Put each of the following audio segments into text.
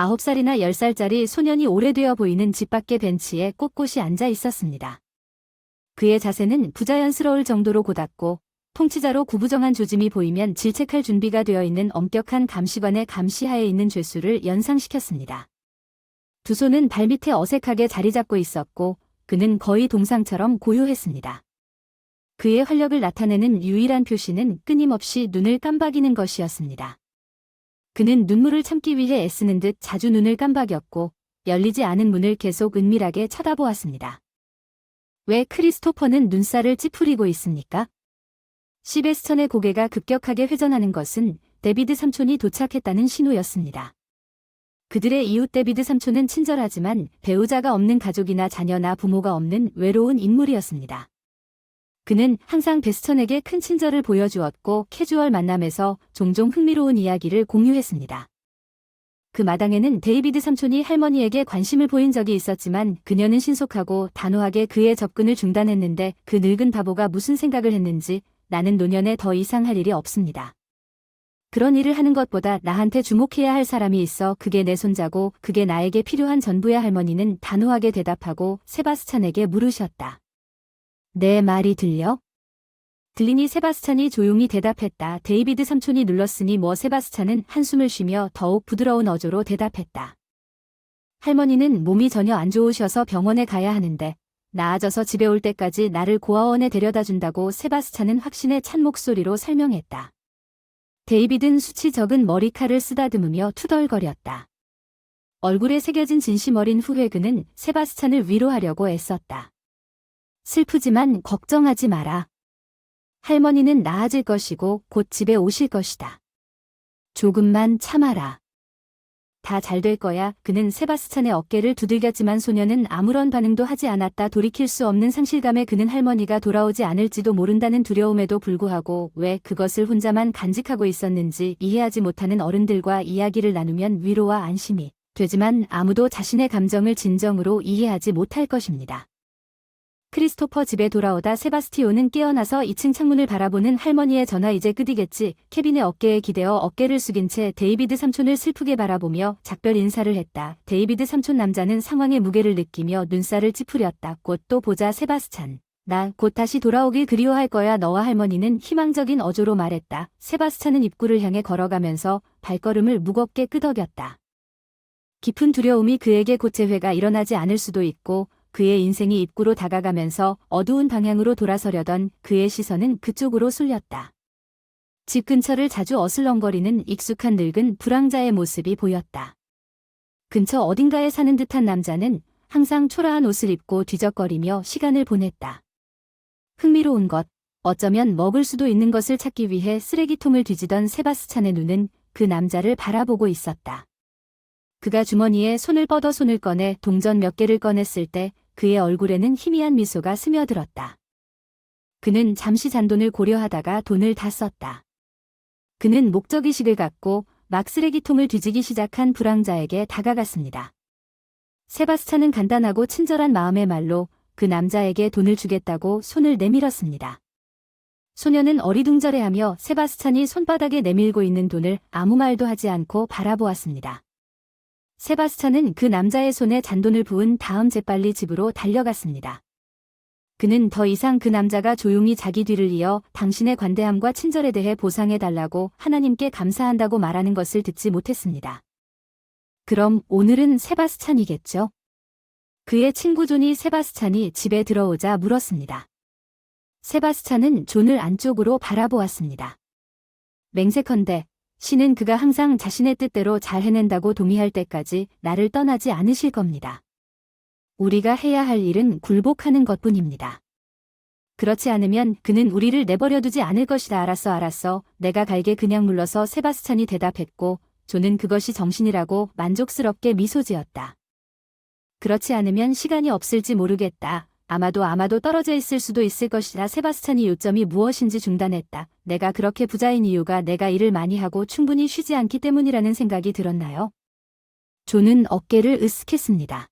9살이나 10살짜리 소년이 오래되어 보이는 집 밖의 벤치에 꼿꼿이 앉아 있었습니다. 그의 자세는 부자연스러울 정도로 고닫고 통치자로 구부정한 조짐이 보이면 질책할 준비가 되어 있는 엄격한 감시관의 감시하에 있는 죄수를 연상시켰습니다. 두 손은 발밑에 어색하게 자리 잡고 있었고 그는 거의 동상처럼 고요했습니다. 그의 활력을 나타내는 유일한 표시는 끊임없이 눈을 깜박이는 것이었습니다. 그는 눈물을 참기 위해 애쓰는 듯 자주 눈을 깜박였고 열리지 않은 문을 계속 은밀하게 쳐다보았습니다. 왜 크리스토퍼는 눈살을 찌푸리고 있습니까? 시베스천의 고개가 급격하게 회전하는 것은 데비드 삼촌이 도착했다는 신호였습니다. 그들의 이웃 데비드 삼촌은 친절하지만 배우자가 없는 가족이나 자녀나 부모가 없는 외로운 인물이었습니다. 그는 항상 베스천에게 큰 친절을 보여주었고 캐주얼 만남에서 종종 흥미로운 이야기를 공유했습니다. 그 마당에는 데이비드 삼촌이 할머니에게 관심을 보인 적이 있었지만 그녀는 신속하고 단호하게 그의 접근을 중단했는데 그 늙은 바보가 무슨 생각을 했는지 나는 노년에 더 이상 할 일이 없습니다. 그런 일을 하는 것보다 나한테 주목해야 할 사람이 있어 그게 내 손자고 그게 나에게 필요한 전부야. 할머니는 단호하게 대답하고 세바스찬에게 물으셨다. 내 말이 들려? 들리니 세바스찬이 조용히 대답했다. 데이비드 삼촌이 눌렀으니 뭐. 세바스찬은 한숨을 쉬며 더욱 부드러운 어조로 대답했다. 할머니는 몸이 전혀 안 좋으셔서 병원에 가야 하는데 나아져서 집에 올 때까지 나를 고아원에 데려다 준다고 세바스찬은 확신에 찬 목소리로 설명했다. 데이비드는 수치 적은 머리칼을 쓰다듬으며 투덜거렸다. 얼굴에 새겨진 진심 어린 후회. 그는 세바스찬을 위로하려고 애썼다. 슬프지만 걱정하지 마라. 할머니는 나아질 것이고 곧 집에 오실 것이다. 조금만 참아라. 다 잘 될 거야. 그는 세바스찬의 어깨를 두들겼지만 소녀는 아무런 반응도 하지 않았다. 돌이킬 수 없는 상실감에 그는 할머니가 돌아오지 않을지도 모른다는 두려움에도 불구하고 왜 그것을 혼자만 간직하고 있었는지 이해하지 못하는 어른들과 이야기를 나누면 위로와 안심이 되지만 아무도 자신의 감정을 진정으로 이해하지 못할 것입니다. 크리스토퍼 집에 돌아오다 세바스티오는 깨어나서 2층 창문을 바라보는 할머니의 전화. 이제 끝이겠지. 케빈의 어깨에 기대어 어깨를 숙인 채 데이비드 삼촌을 슬프게 바라보며 작별 인사를 했다. 데이비드 삼촌. 남자는 상황의 무게를 느끼며 눈살을 찌푸렸다. 곧 또 보자 세바스찬. 나 곧 다시 돌아오길 그리워할 거야. 너와 할머니는 희망적인 어조로 말했다. 세바스찬은 입구를 향해 걸어가면서 발걸음을 무겁게 끄덕였다. 깊은 두려움이 그에게 곧 재회가 일어나지 않을 수도 있고 그의 인생이 입구로 다가가면서 어두운 방향으로 돌아서려던 그의 시선은 그쪽으로 쏠렸다. 집 근처를 자주 어슬렁거리는 익숙한 늙은 불황자의 모습이 보였다. 근처 어딘가에 사는 듯한 남자는 항상 초라한 옷을 입고 뒤적거리며 시간을 보냈다. 흥미로운 것, 어쩌면 먹을 수도 있는 것을 찾기 위해 쓰레기통을 뒤지던 세바스찬의 눈은 그 남자를 바라보고 있었다. 그가 주머니에 손을 뻗어 손을 꺼내 동전 몇 개를 꺼냈을 때 그의 얼굴에는 희미한 미소가 스며들었다. 그는 잠시 잔돈을 고려하다가 돈을 다 썼다. 그는 목적의식을 갖고 막 쓰레기통을 뒤지기 시작한 불황자에게 다가갔습니다. 세바스찬은 간단하고 친절한 마음의 말로 그 남자에게 돈을 주겠다고 손을 내밀었습니다. 소녀는 어리둥절해하며 세바스찬이 손바닥에 내밀고 있는 돈을 아무 말도 하지 않고 바라보았습니다. 세바스찬은 그 남자의 손에 잔돈을 부은 다음 재빨리 집으로 달려갔습니다. 그는 더 이상 그 남자가 조용히 자기 뒤를 이어 당신의 관대함과 친절에 대해 보상해달라고 하나님께 감사한다고 말하는 것을 듣지 못했습니다. 그럼 오늘은 세바스찬이겠죠? 그의 친구 존이 세바스찬이 집에 들어오자 물었습니다. 세바스찬은 존을 안쪽으로 바라보았습니다. 맹세컨대 신은 그가 항상 자신의 뜻대로 잘 해낸다고 동의할 때까지 나를 떠나지 않으실 겁니다. 우리가 해야 할 일은 굴복하는 것뿐입니다. 그렇지 않으면 그는 우리를 내버려두지 않을 것이다. 알았어. 내가 갈게. 그냥 물러서 세바스찬이 대답했고 존은 그것이 정신이라고 만족스럽게 미소 지었다. 그렇지 않으면 시간이 없을지 모르겠다. 아마도 떨어져 있을 수도 있을 것이다. 세바스찬이 요점이 무엇인지 중단했다. 내가 그렇게 부자인 이유가 내가 일을 많이 하고 충분히 쉬지 않기 때문이라는 생각이 들었나요? 존은 어깨를 으쓱했습니다.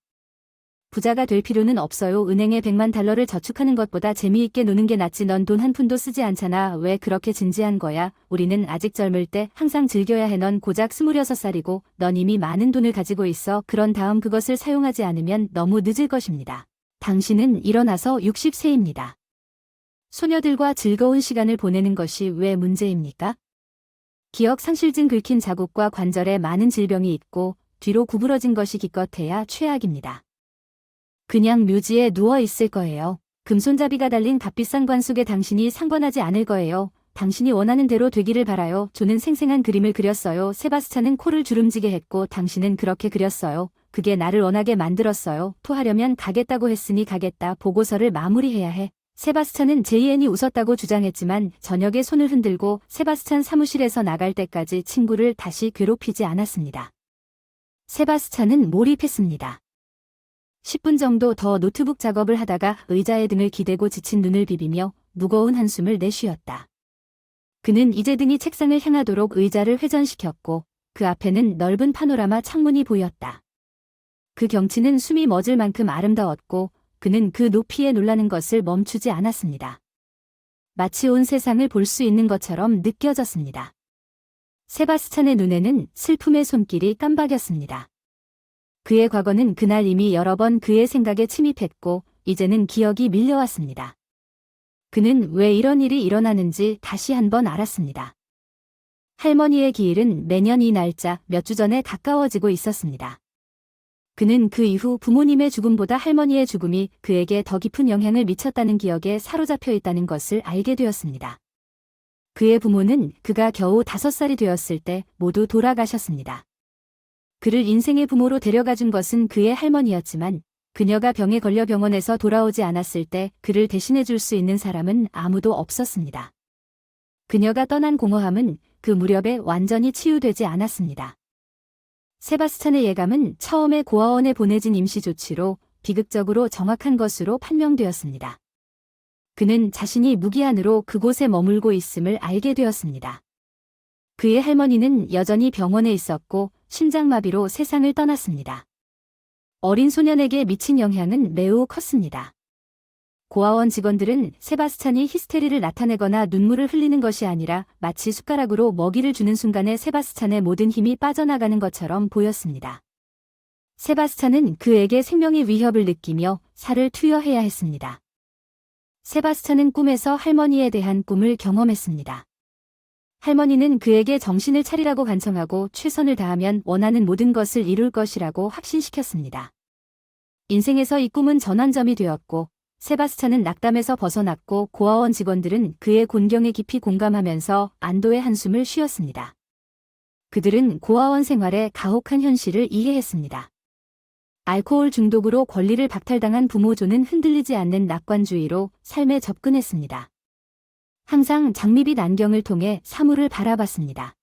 부자가 될 필요는 없어요. 은행에 100만 달러를 저축하는 것보다 재미있게 노는 게 낫지. 넌 돈 한 푼도 쓰지 않잖아. 왜 그렇게 진지한 거야? 우리는 아직 젊을 때 항상 즐겨야 해. 넌 고작 26살이고 넌 이미 많은 돈을 가지고 있어. 그런 다음 그것을 사용하지 않으면 너무 늦을 것입니다. 당신은 일어나서 60세입니다. 소녀들과 즐거운 시간을 보내는 것이 왜 문제입니까? 기억 상실증, 긁힌 자국과 관절에 많은 질병이 있고 뒤로 구부러진 것이 기껏해야 최악입니다. 그냥 묘지에 누워 있을 거예요. 금손잡이가 달린 값비싼 관속에 당신이 상관하지 않을 거예요. 당신이 원하는 대로 되기를 바라요. 존은 생생한 그림을 그렸어요. 세바스찬은 코를 주름지게 했고 당신은 그렇게 그렸어요. 그게 나를 원하게 만들었어요. 토하려면 가겠다고 했으니 가겠다. 보고서를 마무리해야 해. 세바스찬은 제이앤이 웃었다고 주장했지만 저녁에 손을 흔들고 세바스찬 사무실에서 나갈 때까지 친구를 다시 괴롭히지 않았습니다. 세바스찬은 몰입했습니다. 10분 정도 더 노트북 작업을 하다가 의자에 등을 기대고 지친 눈을 비비며 무거운 한숨을 내쉬었다. 그는 이제 등이 책상을 향하도록 의자를 회전시켰고 그 앞에는 넓은 파노라마 창문이 보였다. 그 경치는 숨이 멎을 만큼 아름다웠고 그는 그 높이에 놀라는 것을 멈추지 않았습니다. 마치 온 세상을 볼 수 있는 것처럼 느껴졌습니다. 세바스찬의 눈에는 슬픔의 손길이 깜박였습니다. 그의 과거는 그날 이미 여러 번 그의 생각에 침입했고 이제는 기억이 밀려왔습니다. 그는 왜 이런 일이 일어나는지 다시 한번 알았습니다. 할머니의 기일은 매년 이 날짜 몇 주 전에 가까워지고 있었습니다. 그는 그 이후 부모님의 죽음보다 할머니의 죽음이 그에게 더 깊은 영향을 미쳤다는 기억에 사로잡혀 있다는 것을 알게 되었습니다. 그의 부모는 그가 겨우 5살이 되었을 때 모두 돌아가셨습니다. 그를 인생의 부모로 데려가준 것은 그의 할머니였지만 그녀가 병에 걸려 병원에서 돌아오지 않았을 때 그를 대신해 줄 수 있는 사람은 아무도 없었습니다. 그녀가 떠난 공허함은 그 무렵에 완전히 치유되지 않았습니다. 세바스찬의 예감은 처음에 고아원에 보내진 임시 조치로 비극적으로 정확한 것으로 판명되었습니다. 그는 자신이 무기한으로 그곳에 머물고 있음을 알게 되었습니다. 그의 할머니는 여전히 병원에 있었고 심장마비로 세상을 떠났습니다. 어린 소년에게 미친 영향은 매우 컸습니다. 고아원 직원들은 세바스찬이 히스테리를 나타내거나 눈물을 흘리는 것이 아니라 마치 숟가락으로 먹이를 주는 순간에 세바스찬의 모든 힘이 빠져나가는 것처럼 보였습니다. 세바스찬은 그에게 생명의 위협을 느끼며 살을 투여해야 했습니다. 세바스찬은 꿈에서 할머니에 대한 꿈을 경험했습니다. 할머니는 그에게 정신을 차리라고 간청하고 최선을 다하면 원하는 모든 것을 이룰 것이라고 확신시켰습니다. 인생에서 이 꿈은 전환점이 되었고 세바스찬은 낙담에서 벗어났고 고아원 직원들은 그의 곤경에 깊이 공감하면서 안도의 한숨을 쉬었습니다. 그들은 고아원 생활의 가혹한 현실을 이해했습니다. 알코올 중독으로 권리를 박탈당한 부모 존은 흔들리지 않는 낙관주의로 삶에 접근했습니다. 항상 장미빛 안경을 통해 사물을 바라봤습니다.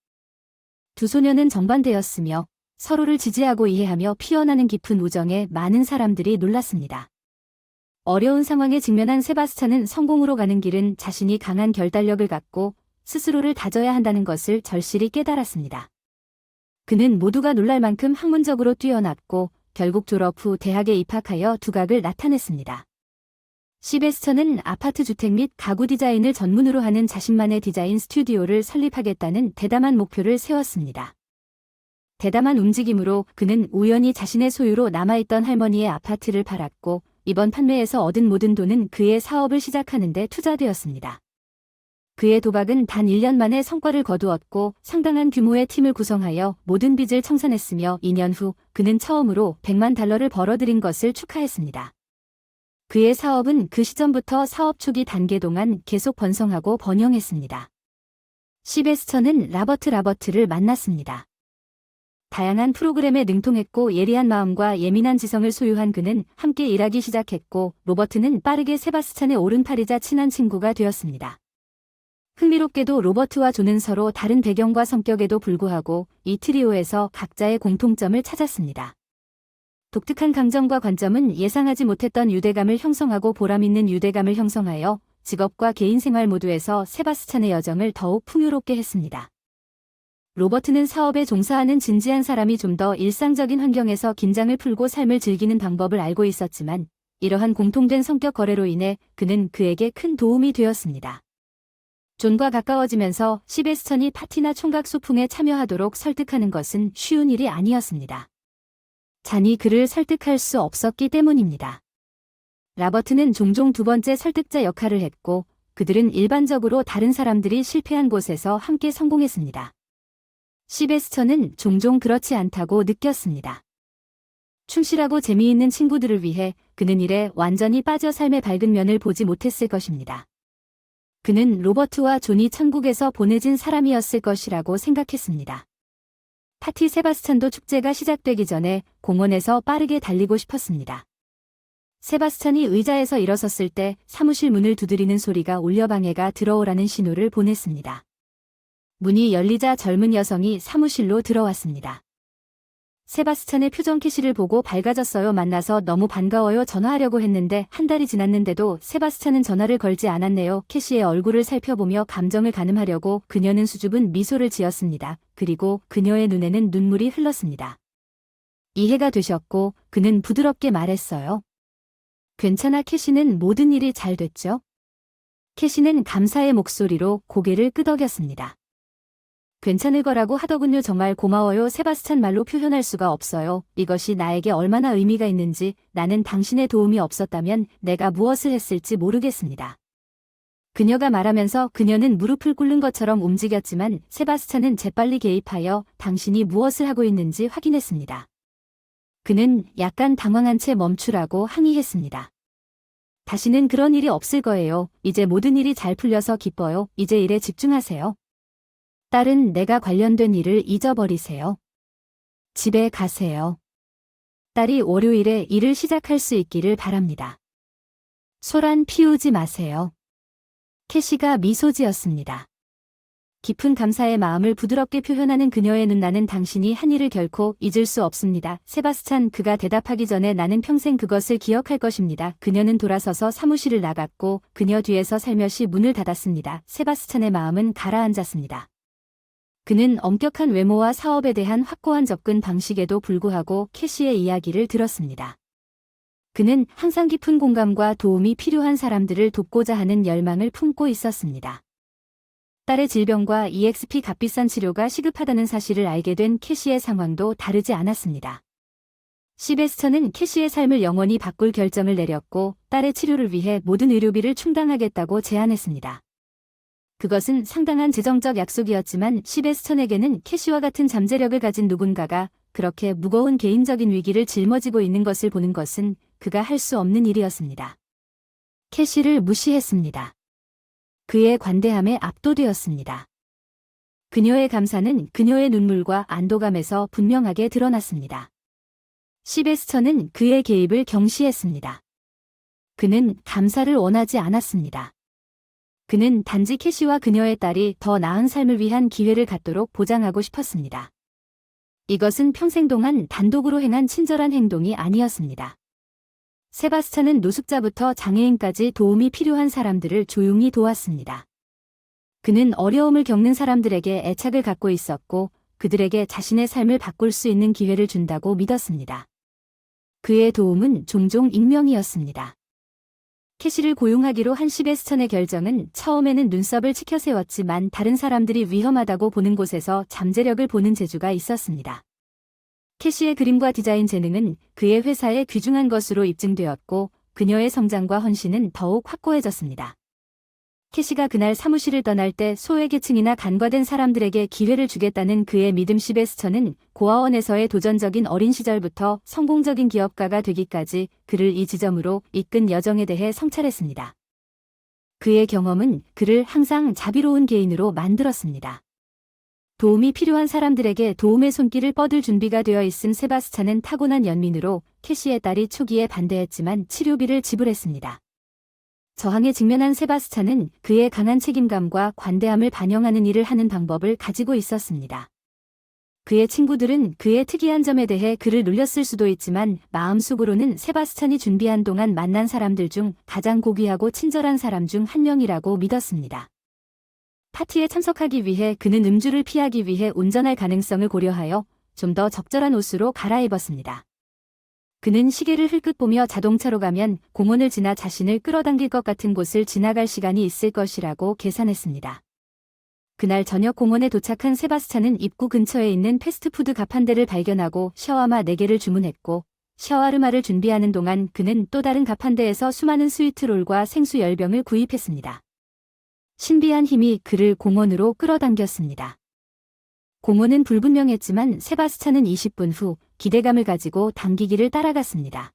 두 소녀는 정반대였으며 서로를 지지하고 이해하며 피어나는 깊은 우정에 많은 사람들이 놀랐습니다. 어려운 상황에 직면한 세바스찬은 성공으로 가는 길은 자신이 강한 결단력을 갖고 스스로를 다져야 한다는 것을 절실히 깨달았습니다. 그는 모두가 놀랄 만큼 학문적으로 뛰어났고 결국 졸업 후 대학에 입학하여 두각을 나타냈습니다. 시베스처는 아파트 주택 및 가구 디자인을 전문으로 하는 자신만의 디자인 스튜디오를 설립하겠다는 대담한 목표를 세웠습니다. 대담한 움직임으로 그는 우연히 자신의 소유로 남아있던 할머니의 아파트를 팔았고 이번 판매에서 얻은 모든 돈은 그의 사업을 시작하는 데 투자되었습니다. 그의 도박은 단 1년 만에 성과를 거두었고 상당한 규모의 팀을 구성하여 모든 빚을 청산했으며 2년 후 그는 처음으로 100만 달러를 벌어들인 것을 축하했습니다. 그의 사업은 그 시점부터 사업 초기 단계 동안 계속 번성하고 번영했습니다. 시베스처는 라버트를 만났습니다. 다양한 프로그램에 능통했고 예리한 마음과 예민한 지성을 소유한 그는 함께 일하기 시작했고 로버트는 빠르게 세바스찬의 오른팔이자 친한 친구가 되었습니다. 흥미롭게도 로버트와 존은 서로 다른 배경과 성격에도 불구하고 이 트리오에서 각자의 공통점을 찾았습니다. 독특한 감정과 관점은 예상하지 못했던 유대감을 형성하고 보람있는 유대감을 형성하여 직업과 개인 생활 모두에서 세바스찬의 여정을 더욱 풍요롭게 했습니다. 로버트는 사업에 종사하는 진지한 사람이 좀 더 일상적인 환경에서 긴장을 풀고 삶을 즐기는 방법을 알고 있었지만 이러한 공통된 성격 거래로 인해 그는 그에게 큰 도움이 되었습니다. 존과 가까워지면서 시베스턴이 파티나 총각 소풍에 참여하도록 설득하는 것은 쉬운 일이 아니었습니다. 잔이 그를 설득할 수 없었기 때문입니다. 라버트는 종종 두 번째 설득자 역할을 했고 그들은 일반적으로 다른 사람들이 실패한 곳에서 함께 성공했습니다. 시베스턴은 종종 그렇지 않다고 느꼈습니다. 충실하고 재미있는 친구들을 위해 그는 일에 완전히 빠져 삶의 밝은 면을 보지 못했을 것입니다. 그는 로버트와 존이 천국에서 보내진 사람이었을 것이라고 생각했습니다. 파티 세바스찬도 축제가 시작되기 전에 공원에서 빠르게 달리고 싶었습니다. 세바스찬이 의자에서 일어섰을 때 사무실 문을 두드리는 소리가 울려 방해가 들어오라는 신호를 보냈습니다. 문이 열리자 젊은 여성이 사무실로 들어왔습니다. 세바스찬의 표정. 캐시를 보고 밝아졌어요. 만나서 너무 반가워요. 전화하려고 했는데 한 달이 지났는데도 세바스찬은 전화를 걸지 않았네요. 캐시의 얼굴을 살펴보며 감정을 가늠하려고 그녀는 수줍은 미소를 지었습니다. 그리고 그녀의 눈에는 눈물이 흘렀습니다. 이해가 되셨고 그는 부드럽게 말했어요. 괜찮아. 캐시는 모든 일이 잘 됐죠? 캐시는 감사의 목소리로 고개를 끄덕였습니다. 괜찮을 거라고 하더군요. 정말 고마워요. 세바스찬 말로 표현할 수가 없어요. 이것이 나에게 얼마나 의미가 있는지. 나는 당신의 도움이 없었다면 내가 무엇을 했을지 모르겠습니다. 그녀가 말하면서 그녀는 무릎을 꿇는 것처럼 움직였지만 세바스찬은 재빨리 개입하여 당신이 무엇을 하고 있는지 확인했습니다. 그는 약간 당황한 채 멈추라고 항의했습니다. 다시는 그런 일이 없을 거예요. 이제 모든 일이 잘 풀려서 기뻐요. 이제 일에 집중하세요. 딸은 내가 관련된 일을 잊어버리세요. 집에 가세요. 딸이 월요일에 일을 시작할 수 있기를 바랍니다. 소란 피우지 마세요. 캐시가 미소 지었습니다. 깊은 감사의 마음을 부드럽게 표현하는 그녀의 눈. 나는 당신이 한 일을 결코 잊을 수 없습니다. 세바스찬. 그가 대답하기 전에 나는 평생 그것을 기억할 것입니다. 그녀는 돌아서서 사무실을 나갔고 그녀 뒤에서 살며시 문을 닫았습니다. 세바스찬의 마음은 가라앉았습니다. 그는 엄격한 외모와 사업에 대한 확고한 접근 방식에도 불구하고 캐시의 이야기를 들었습니다. 그는 항상 깊은 공감과 도움이 필요한 사람들을 돕고자 하는 열망을 품고 있었습니다. 딸의 질병과 EXP 값비싼 치료가 시급하다는 사실을 알게 된 캐시의 상황도 다르지 않았습니다. 시베스턴은 캐시의 삶을 영원히 바꿀 결정을 내렸고 딸의 치료를 위해 모든 의료비를 충당하겠다고 제안했습니다. 그것은 상당한 재정적 약속이었지만 시베스턴에게는 캐시와 같은 잠재력을 가진 누군가가 그렇게 무거운 개인적인 위기를 짊어지고 있는 것을 보는 것은 그가 할 수 없는 일이었습니다. 캐시를 무시했습니다. 그의 관대함에 압도되었습니다. 그녀의 감사는 그녀의 눈물과 안도감에서 분명하게 드러났습니다. 시베스턴은 그의 개입을 경시했습니다. 그는 감사를 원하지 않았습니다. 그는 단지 캐시와 그녀의 딸이 더 나은 삶을 위한 기회를 갖도록 보장하고 싶었습니다. 이것은 평생 동안 단독으로 행한 친절한 행동이 아니었습니다. 세바스찬은 노숙자부터 장애인까지 도움이 필요한 사람들을 조용히 도왔습니다. 그는 어려움을 겪는 사람들에게 애착을 갖고 있었고 그들에게 자신의 삶을 바꿀 수 있는 기회를 준다고 믿었습니다. 그의 도움은 종종 익명이었습니다. 캐시를 고용하기로 한 시베스턴의 결정은 처음에는 눈썹을 치켜세웠지만 다른 사람들이 위험하다고 보는 곳에서 잠재력을 보는 재주가 있었습니다. 캐시의 그림과 디자인 재능은 그의 회사에 귀중한 것으로 입증되었고 그녀의 성장과 헌신은 더욱 확고해졌습니다. 캐시가 그날 사무실을 떠날 때 소외계층이나 간과된 사람들에게 기회를 주겠다는 그의 믿음. 시베스턴은 고아원에서의 도전적인 어린 시절부터 성공적인 기업가가 되기까지 그를 이 지점으로 이끈 여정에 대해 성찰했습니다. 그의 경험은 그를 항상 자비로운 개인으로 만들었습니다. 도움이 필요한 사람들에게 도움의 손길을 뻗을 준비가 되어 있음. 세바스찬은 타고난 연민으로 캐시의 딸이 초기에 반대했지만 치료비를 지불했습니다. 저항에 직면한 세바스찬은 그의 강한 책임감과 관대함을 반영하는 일을 하는 방법을 가지고 있었습니다. 그의 친구들은 그의 특이한 점에 대해 그를 놀렸을 수도 있지만 마음속으로는 세바스찬이 준비한 동안 만난 사람들 중 가장 고귀하고 친절한 사람 중 한 명이라고 믿었습니다. 파티에 참석하기 위해 그는 음주를 피하기 위해 운전할 가능성을 고려하여 좀 더 적절한 옷으로 갈아입었습니다. 그는 시계를 흘끗 보며 자동차로 가면 공원을 지나 자신을 끌어당길 것 같은 곳을 지나갈 시간이 있을 것이라고 계산했습니다. 그날 저녁 공원에 도착한 세바스찬은 입구 근처에 있는 패스트푸드 갑 한 대를 발견하고 샤워마 4개를 주문했고 샤와르마를 준비하는 동안 그는 또 다른 갑 한 대에서 수많은 스위트롤과 생수 10병을 구입했습니다. 신비한 힘이 그를 공원으로 끌어당겼습니다. 공원은 불분명했지만 세바스찬은 20분 후 기대감을 가지고 당기기를 따라갔습니다.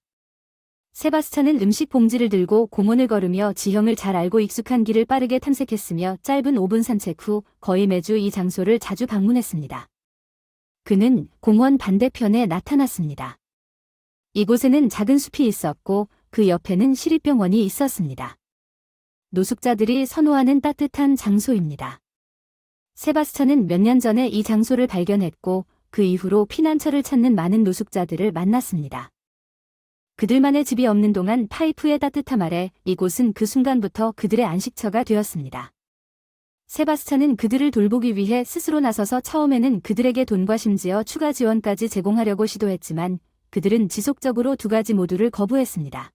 세바스찬은 음식 봉지를 들고 공원을 걸으며 지형을 잘 알고 익숙한 길을 빠르게 탐색했으며 짧은 5분 산책 후 거의 매주 이 장소를 자주 방문했습니다. 그는 공원 반대편에 나타났습니다. 이곳에는 작은 숲이 있었고 그 옆에는 시립병원이 있었습니다. 노숙자들이 선호하는 따뜻한 장소입니다. 세바스찬은 몇 년 전에 이 장소를 발견했고 그 이후로 피난처를 찾는 많은 노숙자들을 만났습니다. 그들만의 집이 없는 동안 파이프의 따뜻함 아래 이곳은 그 순간부터 그들의 안식처가 되었습니다. 세바스찬은 그들을 돌보기 위해 스스로 나서서 처음에는 그들에게 돈과 심지어 추가 지원까지 제공하려고 시도했지만 그들은 지속적으로 두 가지 모두를 거부했습니다.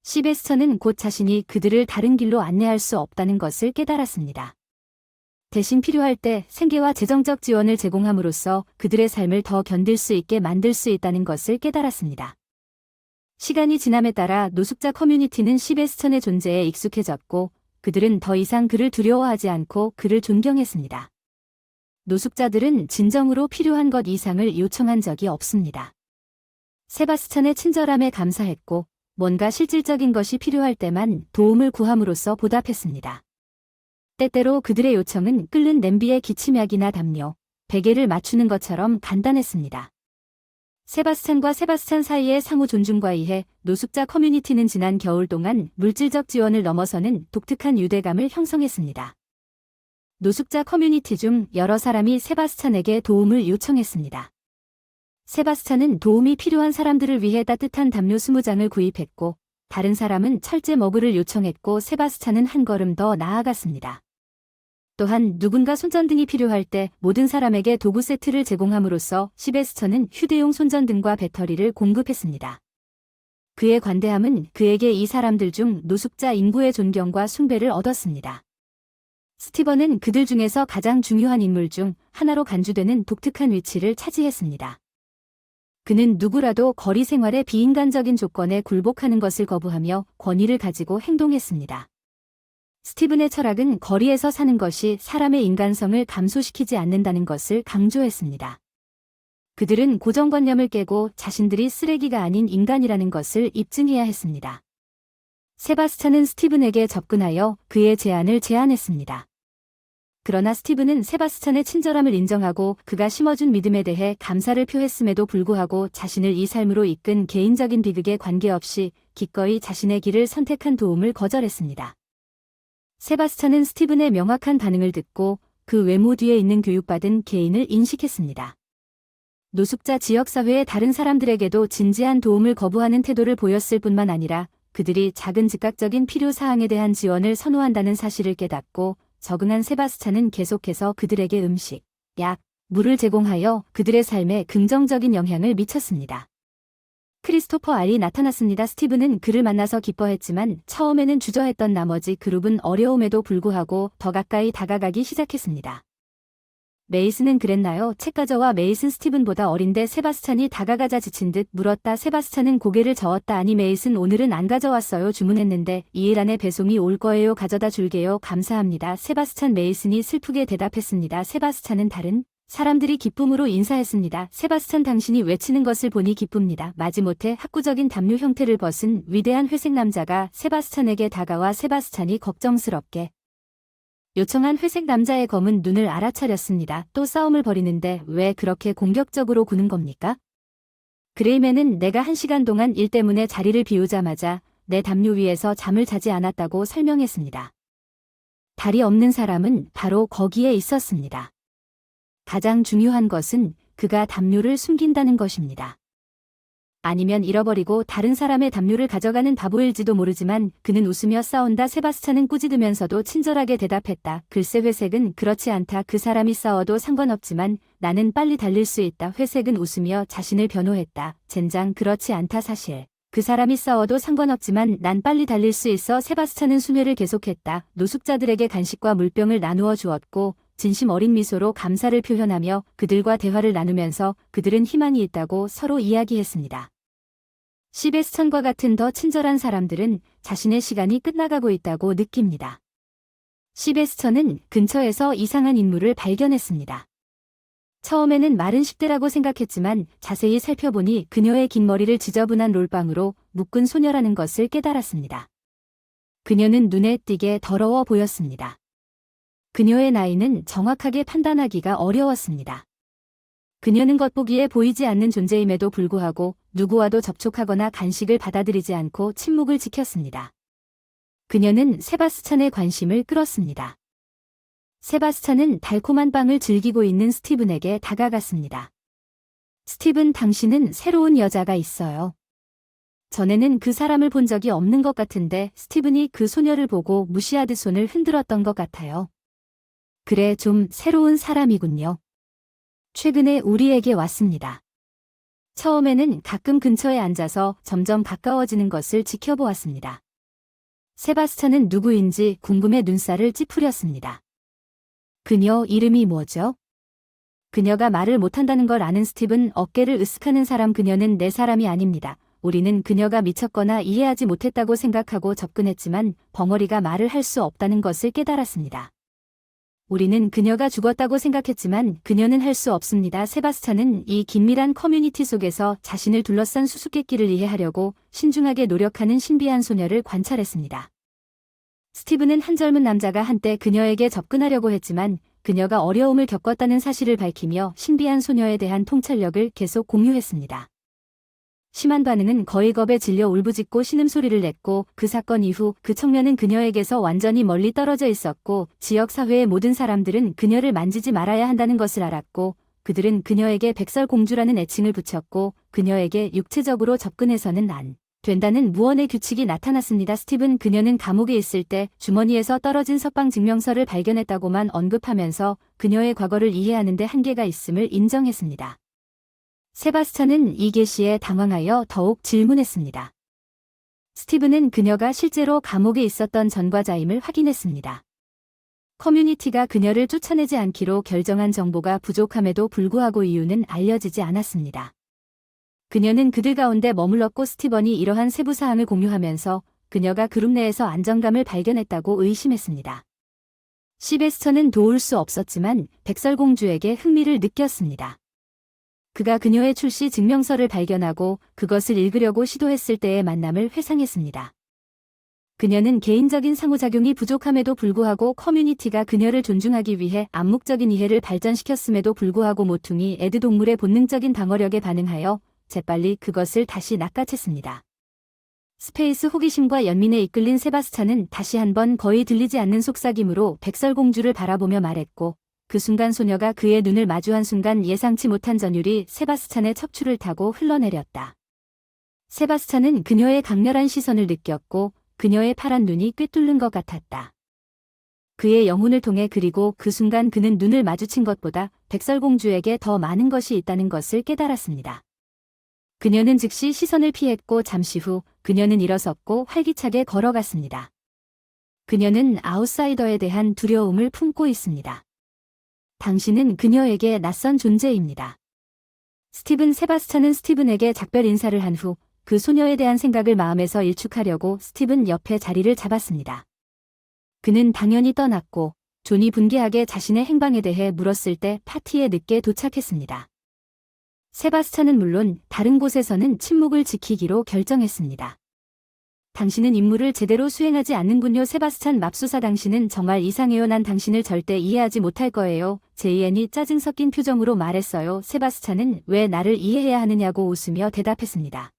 시베스찬은 곧 자신이 그들을 다른 길로 안내할 수 없다는 것을 깨달았습니다. 대신 필요할 때 생계와 재정적 지원을 제공함으로써 그들의 삶을 더 견딜 수 있게 만들 수 있다는 것을 깨달았습니다. 시간이 지남에 따라 노숙자 커뮤니티는 시베스천의 존재에 익숙해졌고 그들은 더 이상 그를 두려워하지 않고 그를 존경했습니다. 노숙자들은 진정으로 필요한 것 이상을 요청한 적이 없습니다. 세바스찬의 친절함에 감사했고 뭔가 실질적인 것이 필요할 때만 도움을 구함으로써 보답했습니다. 때때로 그들의 요청은 끓는 냄비에 기침약이나 담요, 베개를 맞추는 것처럼 간단했습니다. 세바스찬과 세바스찬 사이의 상호 존중과 이해, 노숙자 커뮤니티는 지난 겨울 동안 물질적 지원을 넘어서는 독특한 유대감을 형성했습니다. 노숙자 커뮤니티 중 여러 사람이 세바스찬에게 도움을 요청했습니다. 세바스찬은 도움이 필요한 사람들을 위해 따뜻한 담요 20장을 구입했고, 다른 사람은 철제 머그를 요청했고 세바스찬은 한 걸음 더 나아갔습니다. 또한 누군가 손전등이 필요할 때 모든 사람에게 도구 세트를 제공함으로써 시베스천은 휴대용 손전등과 배터리를 공급했습니다. 그의 관대함은 그에게 이 사람들 중 노숙자 인구의 존경과 숭배를 얻었습니다. 스티번은 그들 중에서 가장 중요한 인물 중 하나로 간주되는 독특한 위치를 차지했습니다. 그는 누구라도 거리 생활의 비인간적인 조건에 굴복하는 것을 거부하며 권위를 가지고 행동했습니다. 스티븐의 철학은 거리에서 사는 것이 사람의 인간성을 감소시키지 않는다는 것을 강조했습니다. 그들은 고정관념을 깨고 자신들이 쓰레기가 아닌 인간이라는 것을 입증해야 했습니다. 세바스찬은 스티븐에게 접근하여 그의 제안을 제안했습니다. 그러나 스티븐은 세바스찬의 친절함을 인정하고 그가 심어준 믿음에 대해 감사를 표했음에도 불구하고 자신을 이 삶으로 이끈 개인적인 비극에 관계없이 기꺼이 자신의 길을 선택한 도움을 거절했습니다. 세바스찬은 스티븐의 명확한 반응을 듣고 그 외모 뒤에 있는 교육받은 개인을 인식했습니다. 노숙자 지역사회의 다른 사람들에게도 진지한 도움을 거부하는 태도를 보였을 뿐만 아니라 그들이 작은 즉각적인 필요사항에 대한 지원을 선호한다는 사실을 깨닫고 적응한 세바스찬은 계속해서 그들에게 음식, 약, 물을 제공하여 그들의 삶에 긍정적인 영향을 미쳤습니다. 크리스토퍼 R이 나타났습니다. 스티븐은 그를 만나서 기뻐했지만 처음에는 주저했던 나머지 그룹은 어려움에도 불구하고 더 가까이 다가가기 시작했습니다. 메이슨은 그랬나요? 책가저와 메이슨 스티븐보다 어린데 세바스찬이 다가가자 지친 듯 물었다. 세바스찬은 고개를 저었다. 아니 메이슨 오늘은 안 가져왔어요. 주문했는데 2일 안에 배송이 올 거예요. 가져다 줄게요. 감사합니다. 세바스찬 메이슨이 슬프게 대답했습니다. 세바스찬은 다른 사람들이 기쁨으로 인사했습니다. 세바스찬 당신이 외치는 것을 보니 기쁩니다. 마지못해 학구적인 담요 형태를 벗은 위대한 회색 남자가 세바스찬에게 다가와 세바스찬이 걱정스럽게 요청한 회색 남자의 검은 눈을 알아차렸습니다. 또 싸움을 벌이는데 왜 그렇게 공격적으로 구는 겁니까? 그레이맨은 내가 1시간 동안 일 때문에 자리를 비우자마자 내 담요 위에서 잠을 자지 않았다고 설명했습니다. 다리 없는 사람은 바로 거기에 있었습니다. 가장 중요한 것은 그가 담요를 숨긴다는 것입니다. 아니면 잃어버리고 다른 사람의 담요를 가져가는 바보일지도 모르지만 그는 웃으며 싸운다. 세바스찬은 꾸짖으면서도 친절하게 대답했다. 글쎄 회색은 그렇지 않다. 그 사람이 싸워도 상관없지만 나는 빨리 달릴 수 있다. 회색은 웃으며 자신을 변호했다. 젠장 그렇지 않다. 사실 그 사람이 싸워도 상관없지만 난 빨리 달릴 수 있어. 세바스찬은 순회를 계속했다. 노숙자들에게 간식과 물병을 나누어 주었고 진심 어린 미소로 감사를 표현하며 그들과 대화를 나누면서 그들은 희망이 있다고 서로 이야기했습니다. 시베스찬과 같은 더 친절한 사람들은 자신의 시간이 끝나가고 있다고 느낍니다. 시베스찬은 근처에서 이상한 인물을 발견했습니다. 처음에는 마른 10대라고 생각했지만 자세히 살펴보니 그녀의 긴 머리를 지저분한 롤빵으로 묶은 소녀라는 것을 깨달았습니다. 그녀는 눈에 띄게 더러워 보였습니다. 그녀의 나이는 정확하게 판단하기가 어려웠습니다. 그녀는 겉보기에 보이지 않는 존재임에도 불구하고 누구와도 접촉하거나 간식을 받아들이지 않고 침묵을 지켰습니다. 그녀는 세바스찬의 관심을 끌었습니다. 세바스찬은 달콤한 빵을 즐기고 있는 스티븐에게 다가갔습니다. 스티븐, 당신은 새로운 여자가 있어요. 전에는 그 사람을 본 적이 없는 것 같은데 스티븐이 그 소녀를 보고 무시하듯 손을 흔들었던 것 같아요. 그래, 좀 새로운 사람이군요. 최근에 우리에게 왔습니다. 처음에는 가끔 근처에 앉아서 점점 가까워지는 것을 지켜보았습니다. 세바스찬은 누구인지 궁금해 눈살을 찌푸렸습니다. 그녀 이름이 뭐죠? 그녀가 말을 못한다는 걸 아는 스티븐 어깨를 으쓱하는 사람. 그녀는 내 사람이 아닙니다. 우리는 그녀가 미쳤거나 이해하지 못했다고 생각하고 접근했지만 벙어리가 말을 할 수 없다는 것을 깨달았습니다. 우리는 그녀가 죽었다고 생각했지만 그녀는 할 수 없습니다. 세바스찬은 이 긴밀한 커뮤니티 속에서 자신을 둘러싼 수수께끼를 이해하려고 신중하게 노력하는 신비한 소녀를 관찰했습니다. 스티븐은 한 젊은 남자가 한때 그녀에게 접근하려고 했지만 그녀가 어려움을 겪었다는 사실을 밝히며 신비한 소녀에 대한 통찰력을 계속 공유했습니다. 심한 반응은 거의 겁에 질려 울부짖고 신음소리를 냈고 그 사건 이후 그 청년은 그녀에게서 완전히 멀리 떨어져 있었고 지역 사회의 모든 사람들은 그녀를 만지지 말아야 한다는 것을 알았고 그들은 그녀에게 백설공주라는 애칭을 붙였고 그녀에게 육체적으로 접근해서는 안 된다는 무언의 규칙이 나타났습니다. 스티븐, 그녀는 감옥에 있을 때 주머니에서 떨어진 석방 증명서를 발견했다고만 언급하면서 그녀의 과거를 이해하는 데 한계가 있음을 인정했습니다. 세바스찬은 이 계시에 당황하여 더욱 질문했습니다. 스티븐은 그녀가 실제로 감옥에 있었던 전과자임을 확인했습니다. 커뮤니티가 그녀를 쫓아내지 않기로 결정한 정보가 부족함에도 불구하고 이유는 알려지지 않았습니다. 그녀는 그들 가운데 머물렀고 스티븐이 이러한 세부 사항을 공유하면서 그녀가 그룹 내에서 안정감을 발견했다고 의심했습니다. 시베스찬은 도울 수 없었지만 백설공주에게 흥미를 느꼈습니다. 그가 그녀의 출시 증명서를 발견하고 그것을 읽으려고 시도했을 때의 만남을 회상했습니다. 그녀는 개인적인 상호작용이 부족함에도 불구하고 커뮤니티가 그녀를 존중하기 위해 암묵적인 이해를 발전시켰음에도 불구하고 모퉁이 애드동물의 본능적인 방어력에 반응하여 재빨리 그것을 다시 낚아챘습니다. 스페이스 호기심과 연민에 이끌린 세바스찬은 다시 한번 거의 들리지 않는 속삭임으로 백설공주를 바라보며 말했고 그 순간 소녀가 그의 눈을 마주한 순간 예상치 못한 전율이 세바스찬의 척추를 타고 흘러내렸다. 세바스찬은 그녀의 강렬한 시선을 느꼈고 그녀의 파란 눈이 꿰뚫는 것 같았다. 그의 영혼을 통해 그리고 그 순간 그는 눈을 마주친 것보다 백설공주에게 더 많은 것이 있다는 것을 깨달았습니다. 그녀는 즉시 시선을 피했고 잠시 후 그녀는 일어섰고 활기차게 걸어갔습니다. 그녀는 아웃사이더에 대한 두려움을 품고 있습니다. 당신은 그녀에게 낯선 존재입니다. 세바스찬은 스티븐에게 작별 인사를 한 후 그 소녀에 대한 생각을 마음에서 일축하려고 스티븐 옆에 자리를 잡았습니다. 그는 당연히 떠났고 존이 분개하게 자신의 행방에 대해 물었을 때 파티에 늦게 도착했습니다. 세바스찬은 물론 다른 곳에서는 침묵을 지키기로 결정했습니다. 당신은 임무를 제대로 수행하지 않는군요. 세바스찬 맙소사, 당신은 정말 이상해요. 난 당신을 절대 이해하지 못할 거예요. 제이엔이 짜증 섞인 표정으로 말했어요. 세바스찬은 왜 나를 이해해야 하느냐고 웃으며 대답했습니다.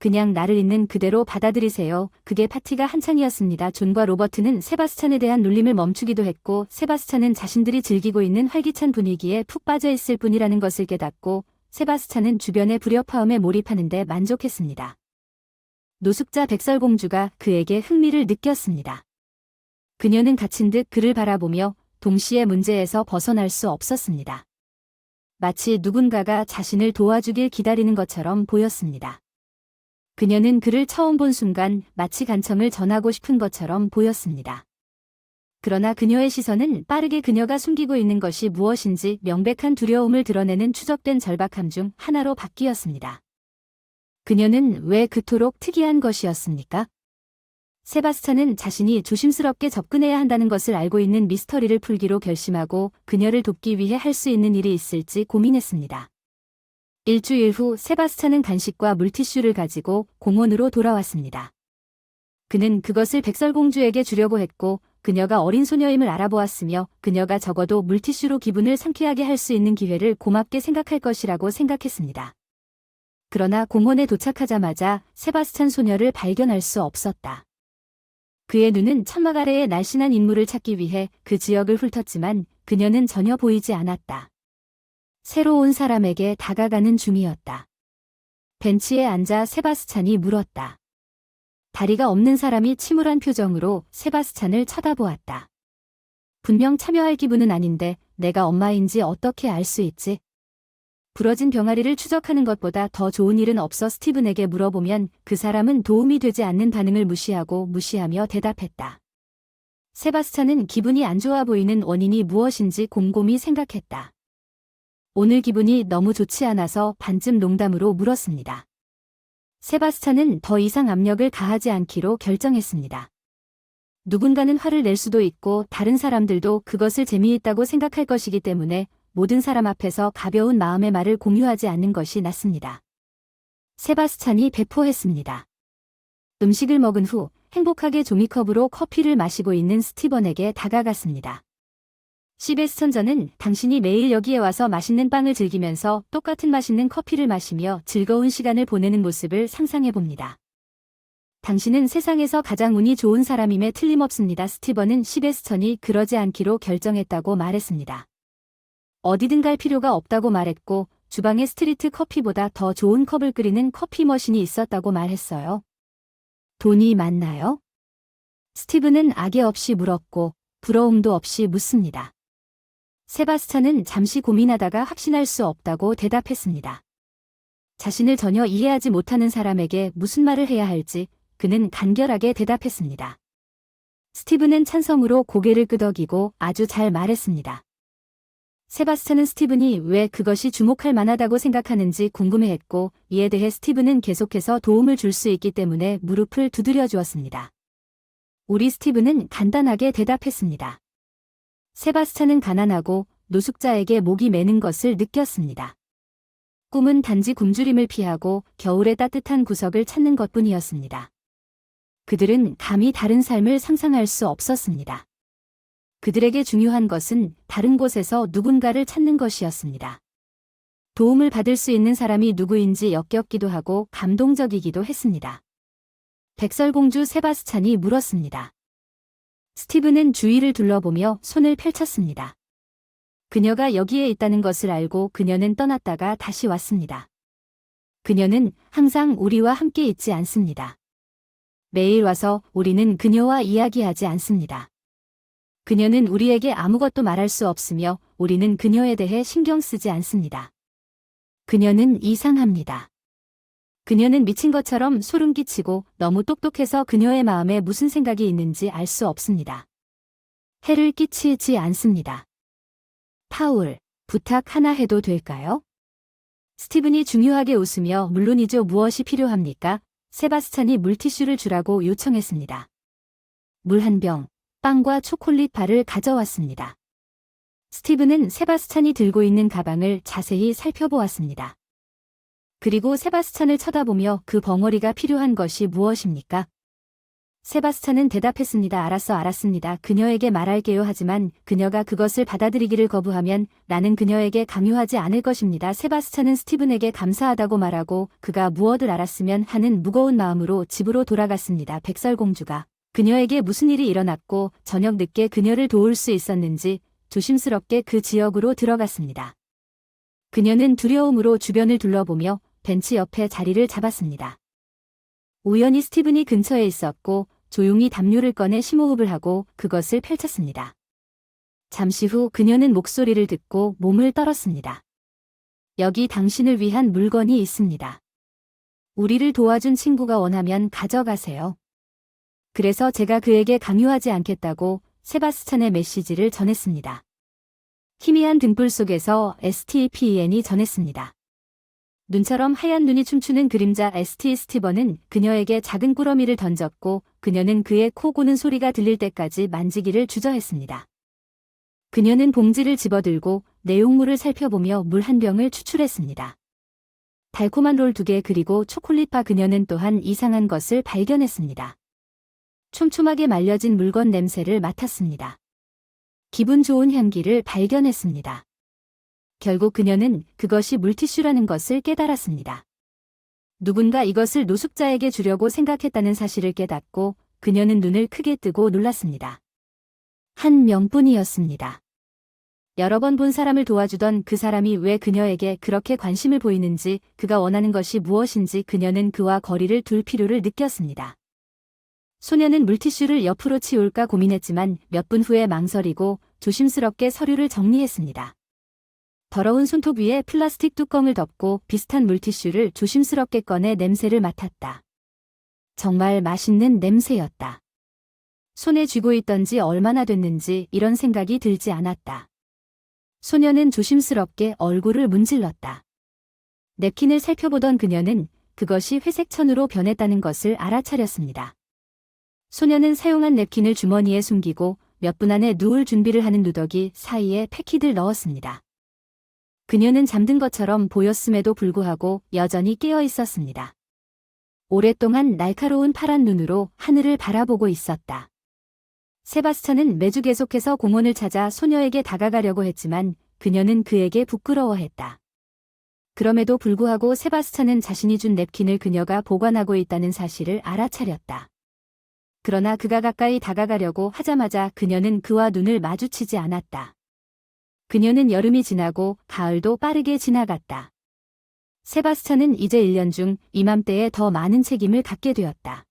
그냥 나를 있는 그대로 받아들이세요. 그게 파티가 한창이었습니다. 존과 로버트는 세바스찬에 대한 놀림을 멈추기도 했고 세바스찬은 자신들이 즐기고 있는 활기찬 분위기에 푹 빠져 있을 뿐이라는 것을 깨닫고 세바스찬은 주변의 불협화음에 몰입하는데 만족했습니다. 노숙자 백설공주가 그에게 흥미를 느꼈습니다. 그녀는 갇힌 듯 그를 바라보며 동시에 문제에서 벗어날 수 없었습니다. 마치 누군가가 자신을 도와주길 기다리는 것처럼 보였습니다. 그녀는 그를 처음 본 순간 마치 간청을 전하고 싶은 것처럼 보였습니다. 그러나 그녀의 시선은 빠르게 그녀가 숨기고 있는 것이 무엇인지 명백한 두려움을 드러내는 추적된 절박함 중 하나로 바뀌었습니다. 그녀는 왜 그토록 특이한 것이었습니까? 세바스찬은 자신이 조심스럽게 접근해야 한다는 것을 알고 있는 미스터리를 풀기로 결심하고 그녀를 돕기 위해 할 수 있는 일이 있을지 고민했습니다. 일주일 후 세바스찬은 간식과 물티슈를 가지고 공원으로 돌아왔습니다. 그는 그것을 백설공주에게 주려고 했고 그녀가 어린 소녀임을 알아보았으며 그녀가 적어도 물티슈로 기분을 상쾌하게 할 수 있는 기회를 고맙게 생각할 것이라고 생각했습니다. 그러나 공원에 도착하자마자 세바스찬 소녀를 발견할 수 없었다. 그의 눈은 천막 아래의 날씬한 인물을 찾기 위해 그 지역을 훑었지만 그녀는 전혀 보이지 않았다. 새로 온 사람에게 다가가는 중이었다. 벤치에 앉아 세바스찬이 물었다. 다리가 없는 사람이 침울한 표정으로 세바스찬을 쳐다보았다. 분명 참여할 기분은 아닌데 내가 엄마인지 어떻게 알 수 있지? 부러진 병아리를 추적하는 것보다 더 좋은 일은 없어 스티븐에게 물어보면 그 사람은 도움이 되지 않는 반응을 무시하며 대답했다. 세바스찬은 기분이 안 좋아 보이는 원인이 무엇인지 곰곰이 생각했다. 오늘 기분이 너무 좋지 않아서 반쯤 농담으로 물었습니다. 세바스찬은 더 이상 압력을 가하지 않기로 결정했습니다. 누군가는 화를 낼 수도 있고 다른 사람들도 그것을 재미있다고 생각할 것이기 때문에 모든 사람 앞에서 가벼운 마음의 말을 공유하지 않는 것이 낫습니다. 세바스찬이 배포했습니다. 음식을 먹은 후 행복하게 종이컵으로 커피를 마시고 있는 스티븐에게 다가갔습니다. 시베스천저는 당신이 매일 여기에 와서 맛있는 빵을 즐기면서 똑같은 맛있는 커피를 마시며 즐거운 시간을 보내는 모습을 상상해봅니다. 당신은 세상에서 가장 운이 좋은 사람임에 틀림없습니다. 스티븐은 시베스천이 그러지 않기로 결정했다고 말했습니다. 어디든 갈 필요가 없다고 말했고 주방에 스트리트 커피보다 더 좋은 컵을 끓이는 커피 머신이 있었다고 말했어요. 돈이 많나요? 스티븐은 악의 없이 물었고 부러움도 없이 묻습니다. 세바스찬은 잠시 고민하다가 확신할 수 없다고 대답했습니다. 자신을 전혀 이해하지 못하는 사람에게 무슨 말을 해야 할지 그는 간결하게 대답했습니다. 스티븐은 찬성으로 고개를 끄덕이고 아주 잘 말했습니다. 세바스찬은 스티븐이 왜 그것이 주목할 만하다고 생각하는지 궁금해했고 이에 대해 스티븐은 계속해서 도움을 줄 수 있기 때문에 무릎을 두드려 주었습니다. 우리 스티븐은 간단하게 대답했습니다. 세바스찬은 가난하고 노숙자에게 목이 메는 것을 느꼈습니다. 꿈은 단지 굶주림을 피하고 겨울의 따뜻한 구석을 찾는 것뿐이었습니다. 그들은 감히 다른 삶을 상상할 수 없었습니다. 그들에게 중요한 것은 다른 곳에서 누군가를 찾는 것이었습니다. 도움을 받을 수 있는 사람이 누구인지 역겹기도 하고 감동적이기도 했습니다. 백설공주 세바스찬이 물었습니다. 스티븐은 주위를 둘러보며 손을 펼쳤습니다. 그녀가 여기에 있다는 것을 알고 그녀는 떠났다가 다시 왔습니다. 그녀는 항상 우리와 함께 있지 않습니다. 매일 와서 우리는 그녀와 이야기하지 않습니다. 그녀는 우리에게 아무것도 말할 수 없으며 우리는 그녀에 대해 신경 쓰지 않습니다. 그녀는 이상합니다. 그녀는 미친 것처럼 소름 끼치고 너무 똑똑해서 그녀의 마음에 무슨 생각이 있는지 알 수 없습니다. 해를 끼치지 않습니다. 파울, 부탁 하나 해도 될까요? 스티븐이 중요하게 웃으며 물론이죠. 무엇이 필요합니까? 세바스찬이 물티슈를 주라고 요청했습니다. 물 한 병, 빵과 초콜릿 바를 가져왔습니다. 스티븐은 세바스찬이 들고 있는 가방을 자세히 살펴보았습니다. 그리고 세바스찬을 쳐다보며 그 벙어리가 필요한 것이 무엇입니까? 세바스찬은 대답했습니다. 알았습니다. 그녀에게 말할게요. 하지만 그녀가 그것을 받아들이기를 거부하면 나는 그녀에게 강요하지 않을 것입니다. 세바스찬은 스티븐에게 감사하다고 말하고 그가 무엇을 알았으면 하는 무거운 마음으로 집으로 돌아갔습니다. 백설공주가 그녀에게 무슨 일이 일어났고 저녁 늦게 그녀를 도울 수 있었는지 조심스럽게 그 지역으로 들어갔습니다. 그녀는 두려움으로 주변을 둘러보며 벤치 옆에 자리를 잡았습니다. 우연히 스티븐이 근처에 있었고 조용히 담요를 꺼내 심호흡을 하고 그것을 펼쳤습니다. 잠시 후 그녀는 목소리를 듣고 몸을 떨었습니다. 여기 당신을 위한 물건이 있습니다. 우리를 도와준 친구가 원하면 가져가세요. 그래서 제가 그에게 강요하지 않겠다고 세바스찬의 메시지를 전했습니다. 희미한 등불 속에서 STPN이 전했습니다. 눈처럼 하얀 눈이 춤추는 그림자 스티번은 그녀에게 작은 꾸러미를 던졌고 그녀는 그의 코 고는 소리가 들릴 때까지 만지기를 주저했습니다. 그녀는 봉지를 집어들고 내용물을 살펴보며 물 한 병을 추출했습니다. 달콤한 롤 2개 그리고 초콜릿바. 그녀는 또한 이상한 것을 발견했습니다. 촘촘하게 말려진 물건 냄새를 맡았습니다. 기분 좋은 향기를 발견했습니다. 결국 그녀는 그것이 물티슈라는 것을 깨달았습니다. 누군가 이것을 노숙자에게 주려고 생각했다는 사실을 깨닫고 그녀는 눈을 크게 뜨고 놀랐습니다. 한 명뿐이었습니다. 여러 번 본 사람을 도와주던 그 사람이 왜 그녀에게 그렇게 관심을 보이는지, 그가 원하는 것이 무엇인지 그녀는 그와 거리를 둘 필요를 느꼈습니다. 소녀는 물티슈를 옆으로 치울까 고민했지만 몇 분 후에 망설이고 조심스럽게 서류를 정리했습니다. 더러운 손톱 위에 플라스틱 뚜껑을 덮고 비슷한 물티슈를 조심스럽게 꺼내 냄새를 맡았다. 정말 맛있는 냄새였다. 손에 쥐고 있던 지 얼마나 됐는지 이런 생각이 들지 않았다. 소녀는 조심스럽게 얼굴을 문질렀다. 냅킨을 살펴보던 그녀는 그것이 회색 천으로 변했다는 것을 알아차렸습니다. 소녀는 사용한 냅킨을 주머니에 숨기고 몇 분 안에 누울 준비를 하는 누더기 사이에 패킷을 넣었습니다. 그녀는 잠든 것처럼 보였음에도 불구하고 여전히 깨어 있었습니다. 오랫동안 날카로운 파란 눈으로 하늘을 바라보고 있었다. 세바스찬은 매주 계속해서 공원을 찾아 소녀에게 다가가려고 했지만 그녀는 그에게 부끄러워했다. 그럼에도 불구하고 세바스찬은 자신이 준 냅킨을 그녀가 보관하고 있다는 사실을 알아차렸다. 그러나 그가 가까이 다가가려고 하자마자 그녀는 그와 눈을 마주치지 않았다. 그녀는 여름이 지나고 가을도 빠르게 지나갔다. 세바스찬은 이제 1년 중 이맘때에 더 많은 책임을 갖게 되었다.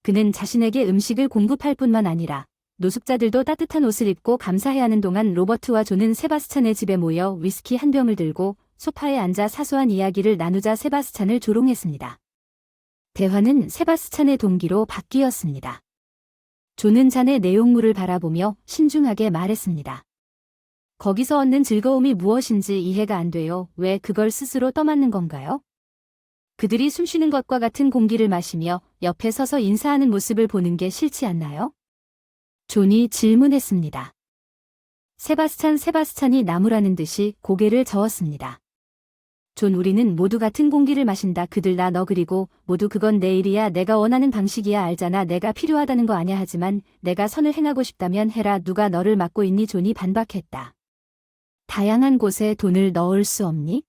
그는 자신에게 음식을 공급할 뿐만 아니라 노숙자들도 따뜻한 옷을 입고 감사해야 하는 동안 로버트와 존은 세바스찬의 집에 모여 위스키 한 병을 들고 소파에 앉아 사소한 이야기를 나누자 세바스찬을 조롱했습니다. 대화는 세바스찬의 동기로 바뀌었습니다. 존은 잔의 내용물을 바라보며 신중하게 말했습니다. 거기서 얻는 즐거움이 무엇인지 이해가 안 돼요. 왜 그걸 스스로 떠맡는 건가요? 그들이 숨쉬는 것과 같은 공기를 마시며 옆에 서서 인사하는 모습을 보는 게 싫지 않나요? 존이 질문했습니다. 세바스찬이 나무라는 듯이 고개를 저었습니다. 존, 우리는 모두 같은 공기를 마신다. 그들 나 너 그리고 모두 그건 내 일이야. 내가 원하는 방식이야. 알잖아. 내가 필요하다는 거 아냐. 하지만 내가 선을 행하고 싶다면 해라. 누가 너를 막고 있니? 존이 반박했다. 다양한 곳에 돈을 넣을 수 없니?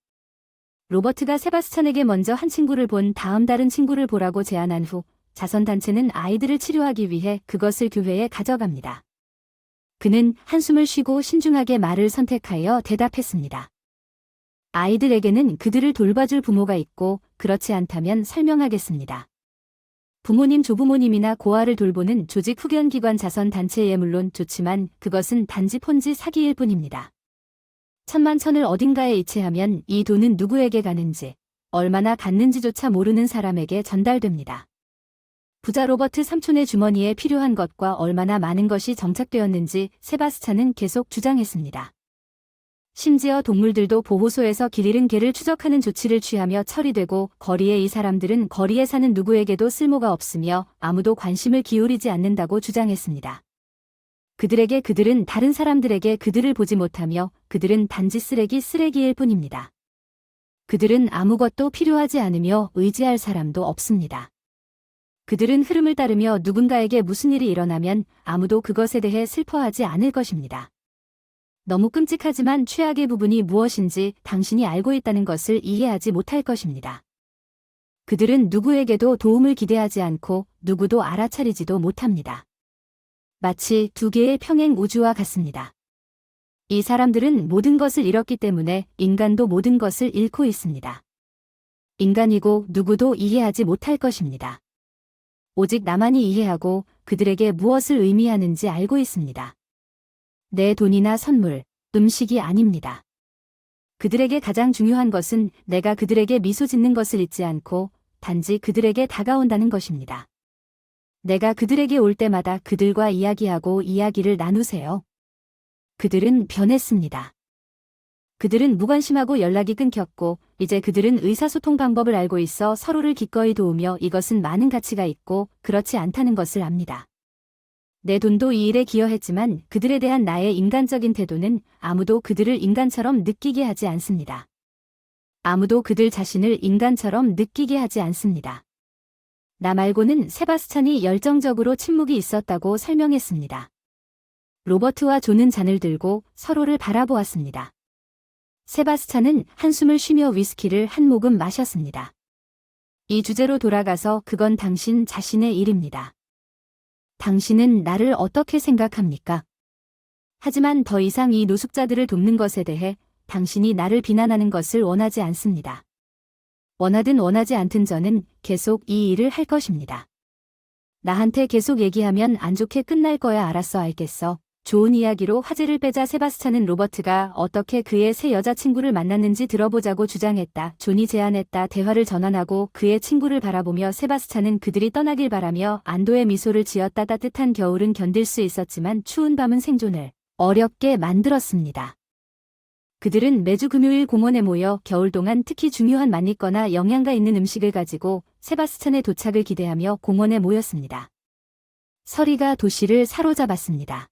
로버트가 세바스찬에게 먼저 한 친구를 본 다음 다른 친구를 보라고 제안한 후 자선단체는 아이들을 치료하기 위해 그것을 교회에 가져갑니다. 그는 한숨을 쉬고 신중하게 말을 선택하여 대답했습니다. 아이들에게는 그들을 돌봐줄 부모가 있고 그렇지 않다면 설명하겠습니다. 부모님, 조부모님이나 고아를 돌보는 조직 후견기관 자선단체에 물론 좋지만 그것은 단지 폰지 사기일 뿐입니다. 천만천을 어딘가에 이체하면 이 돈은 누구에게 가는지, 얼마나 갔는지조차 모르는 사람에게 전달됩니다. 부자 로버트 삼촌의 주머니에 필요한 것과 얼마나 많은 것이 정착되었는지 세바스찬은 계속 주장했습니다. 심지어 동물들도 보호소에서 길 잃은 개를 추적하는 조치를 취하며 처리되고 거리에 이 사람들은 거리에 사는 누구에게도 쓸모가 없으며 아무도 관심을 기울이지 않는다고 주장했습니다. 그들은 다른 사람들에게 그들을 보지 못하며 그들은 단지 쓰레기일 뿐입니다. 그들은 아무것도 필요하지 않으며 의지할 사람도 없습니다. 그들은 흐름을 따르며 누군가에게 무슨 일이 일어나면 아무도 그것에 대해 슬퍼하지 않을 것입니다. 너무 끔찍하지만 최악의 부분이 무엇인지 당신이 알고 있다는 것을 이해하지 못할 것입니다. 그들은 누구에게도 도움을 기대하지 않고 누구도 알아차리지도 못합니다. 마치 두 개의 평행 우주와 같습니다. 이 사람들은 모든 것을 잃었기 때문에 인간도 모든 것을 잃고 있습니다. 인간이고 누구도 이해하지 못할 것입니다. 오직 나만이 이해하고 그들에게 무엇을 의미하는지 알고 있습니다. 내 돈이나 선물, 음식이 아닙니다. 그들에게 가장 중요한 것은 내가 그들에게 미소 짓는 것을 잊지 않고 단지 그들에게 다가온다는 것입니다. 내가 그들에게 올 때마다 그들과 이야기하고 이야기를 나누세요. 그들은 변했습니다. 그들은 무관심하고 연락이 끊겼고 이제 그들은 의사소통 방법을 알고 있어 서로를 기꺼이 도우며 이것은 많은 가치가 있고 그렇지 않다는 것을 압니다. 내 돈도 이 일에 기여했지만 그들에 대한 나의 인간적인 태도는 아무도 그들을 인간처럼 느끼게 하지 않습니다. 아무도 그들 자신을 인간처럼 느끼게 하지 않습니다. 나 말고는 세바스찬이 열정적으로 침묵이 있었다고 설명했습니다. 로버트와 존은 잔을 들고 서로를 바라보았습니다. 세바스찬은 한숨을 쉬며 위스키를 한 모금 마셨습니다. 이 주제로 돌아가서 그건 당신 자신의 일입니다. 당신은 나를 어떻게 생각합니까? 하지만 더 이상 이 노숙자들을 돕는 것에 대해 당신이 나를 비난하는 것을 원하지 않습니다. 원하든 원하지 않든 저는 계속 이 일을 할 것입니다. 나한테 계속 얘기하면 안 좋게 끝날 거야. 알았어, 알겠어. 좋은 이야기로 화제를 빼자 세바스찬은 로버트가 어떻게 그의 새 여자친구를 만났는지 들어보자고 주장했다. 존이 제안했다. 대화를 전환하고 그의 친구를 바라보며 세바스찬은 그들이 떠나길 바라며 안도의 미소를 지었다. 따뜻한 겨울은 견딜 수 있었지만 추운 밤은 생존을 어렵게 만들었습니다. 그들은 매주 금요일 공원에 모여 겨울 동안 특히 중요한 맛있거나 영양가 있는 음식을 가지고 세바스찬의 도착을 기대하며 공원에 모였습니다. 서리가 도시를 사로잡았습니다.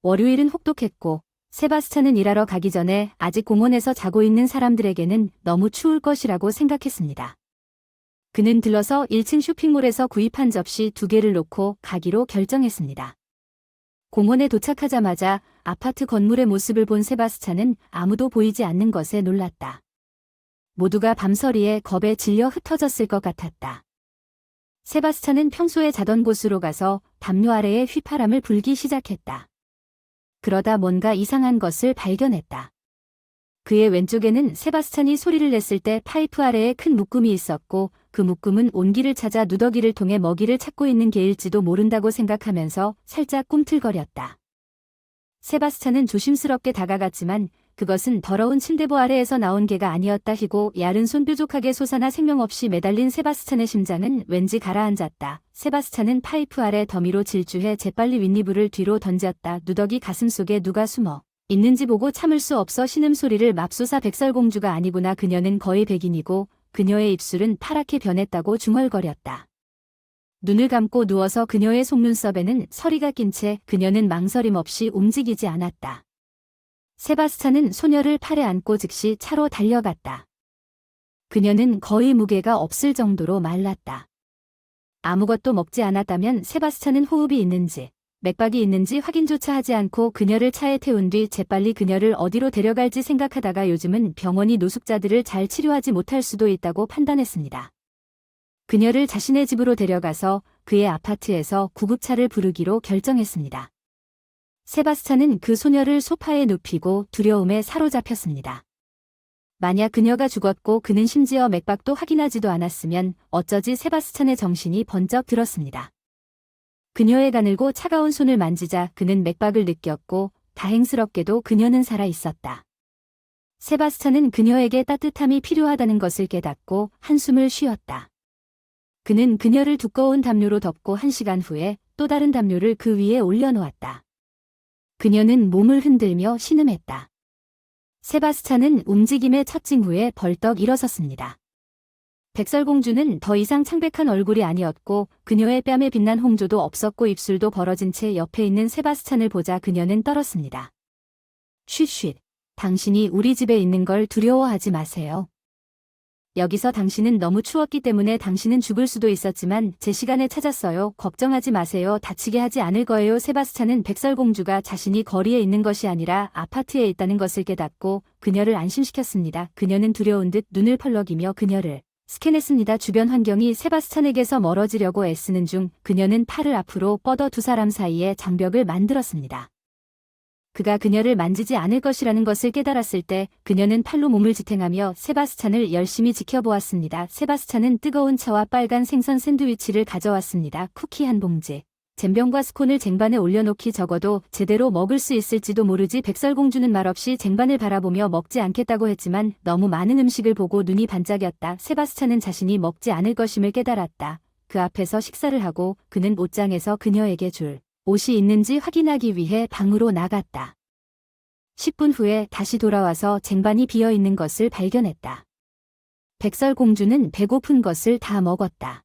월요일은 혹독했고 세바스찬은 일하러 가기 전에 아직 공원에서 자고 있는 사람들에게는 너무 추울 것이라고 생각했습니다. 그는 들러서 1층 쇼핑몰에서 구입한 접시 2개를 놓고 가기로 결정했습니다. 공원에 도착하자마자 아파트 건물의 모습을 본 세바스찬은 아무도 보이지 않는 것에 놀랐다. 모두가 밤서리에 겁에 질려 흩어졌을 것 같았다. 세바스찬은 평소에 자던 곳으로 가서 담요 아래에 휘파람을 불기 시작했다. 그러다 뭔가 이상한 것을 발견했다. 그의 왼쪽에는 세바스찬이 소리를 냈을 때 파이프 아래에 큰 묶음이 있었고 그 묶음은 온기를 찾아 누더기를 통해 먹이를 찾고 있는 개일지도 모른다고 생각하면서 살짝 꿈틀거렸다. 세바스찬은 조심스럽게 다가갔지만 그것은 더러운 침대보 아래에서 나온 개가 아니었다. 희고 얇은 손 뾰족하게 솟아나 생명 없이 매달린 세바스찬의 심장은 왠지 가라앉았다. 세바스찬은 파이프 아래 더미로 질주해 재빨리 윗니부를 뒤로 던졌다. 누더기 가슴속에 누가 숨어 있는지 보고 참을 수 없어 신음소리를 맙소사. 백설공주가 아니구나. 그녀는 거의 백인이고 그녀의 입술은 파랗게 변했다고 중얼거렸다. 눈을 감고 누워서 그녀의 속눈썹에는 서리가 낀 채 그녀는 망설임 없이 움직이지 않았다. 세바스찬은 소녀를 팔에 안고 즉시 차로 달려갔다. 그녀는 거의 무게가 없을 정도로 말랐다. 아무것도 먹지 않았다면 세바스찬은 호흡이 있는지 맥박이 있는지 확인조차 하지 않고 그녀를 차에 태운 뒤 재빨리 그녀를 어디로 데려갈지 생각하다가 요즘은 병원이 노숙자들을 잘 치료하지 못할 수도 있다고 판단했습니다. 그녀를 자신의 집으로 데려가서 그의 아파트에서 구급차를 부르기로 결정했습니다. 세바스찬은 그 소녀를 소파에 눕히고 두려움에 사로잡혔습니다. 만약 그녀가 죽었고 그는 심지어 맥박도 확인하지도 않았으면 어쩌지. 세바스찬의 정신이 번쩍 들었습니다. 그녀의 가늘고 차가운 손을 만지자 그는 맥박을 느꼈고 다행스럽게도 그녀는 살아 있었다. 세바스찬은 그녀에게 따뜻함이 필요하다는 것을 깨닫고 한숨을 쉬었다. 그는 그녀를 두꺼운 담요로 덮고 1시간 후에 또 다른 담요를 그 위에 올려놓았다. 그녀는 몸을 흔들며 신음했다. 세바스찬은 움직임의 첫 징후에 벌떡 일어섰습니다. 백설공주는 더 이상 창백한 얼굴이 아니었고 그녀의 뺨에 빛난 홍조도 없었고 입술도 벌어진 채 옆에 있는 세바스찬을 보자 그녀는 떨었습니다. 쉿쉿, 당신이 우리 집에 있는 걸 두려워하지 마세요. 여기서 당신은 너무 추웠기 때문에 당신은 죽을 수도 있었지만 제 시간에 찾았어요. 걱정하지 마세요. 다치게 하지 않을 거예요. 세바스찬은 백설공주가 자신이 거리에 있는 것이 아니라 아파트에 있다는 것을 깨닫고 그녀를 안심시켰습니다. 그녀는 두려운 듯 눈을 펄럭이며 그녀를 스캔했습니다. 주변 환경이 세바스찬에게서 멀어지려고 애쓰는 중 그녀는 팔을 앞으로 뻗어 두 사람 사이에 장벽을 만들었습니다. 그가 그녀를 만지지 않을 것이라는 것을 깨달았을 때 그녀는 팔로 몸을 지탱하며 세바스찬을 열심히 지켜보았습니다. 세바스찬은 뜨거운 차와 빨간 생선 샌드위치를 가져왔습니다. 쿠키 한 봉지. 잼병과 스콘을 쟁반에 올려놓기 적어도 제대로 먹을 수 있을지도 모르지. 백설공주는 말없이 쟁반을 바라보며 먹지 않겠다고 했지만 너무 많은 음식을 보고 눈이 반짝였다. 세바스찬은 자신이 먹지 않을 것임을 깨달았다. 그 앞에서 식사를 하고 그는 옷장에서 그녀에게 줄 옷이 있는지 확인하기 위해 방으로 나갔다. 10분 후에 다시 돌아와서 쟁반이 비어 있는 것을 발견했다. 백설공주는 배고픈 것을 다 먹었다.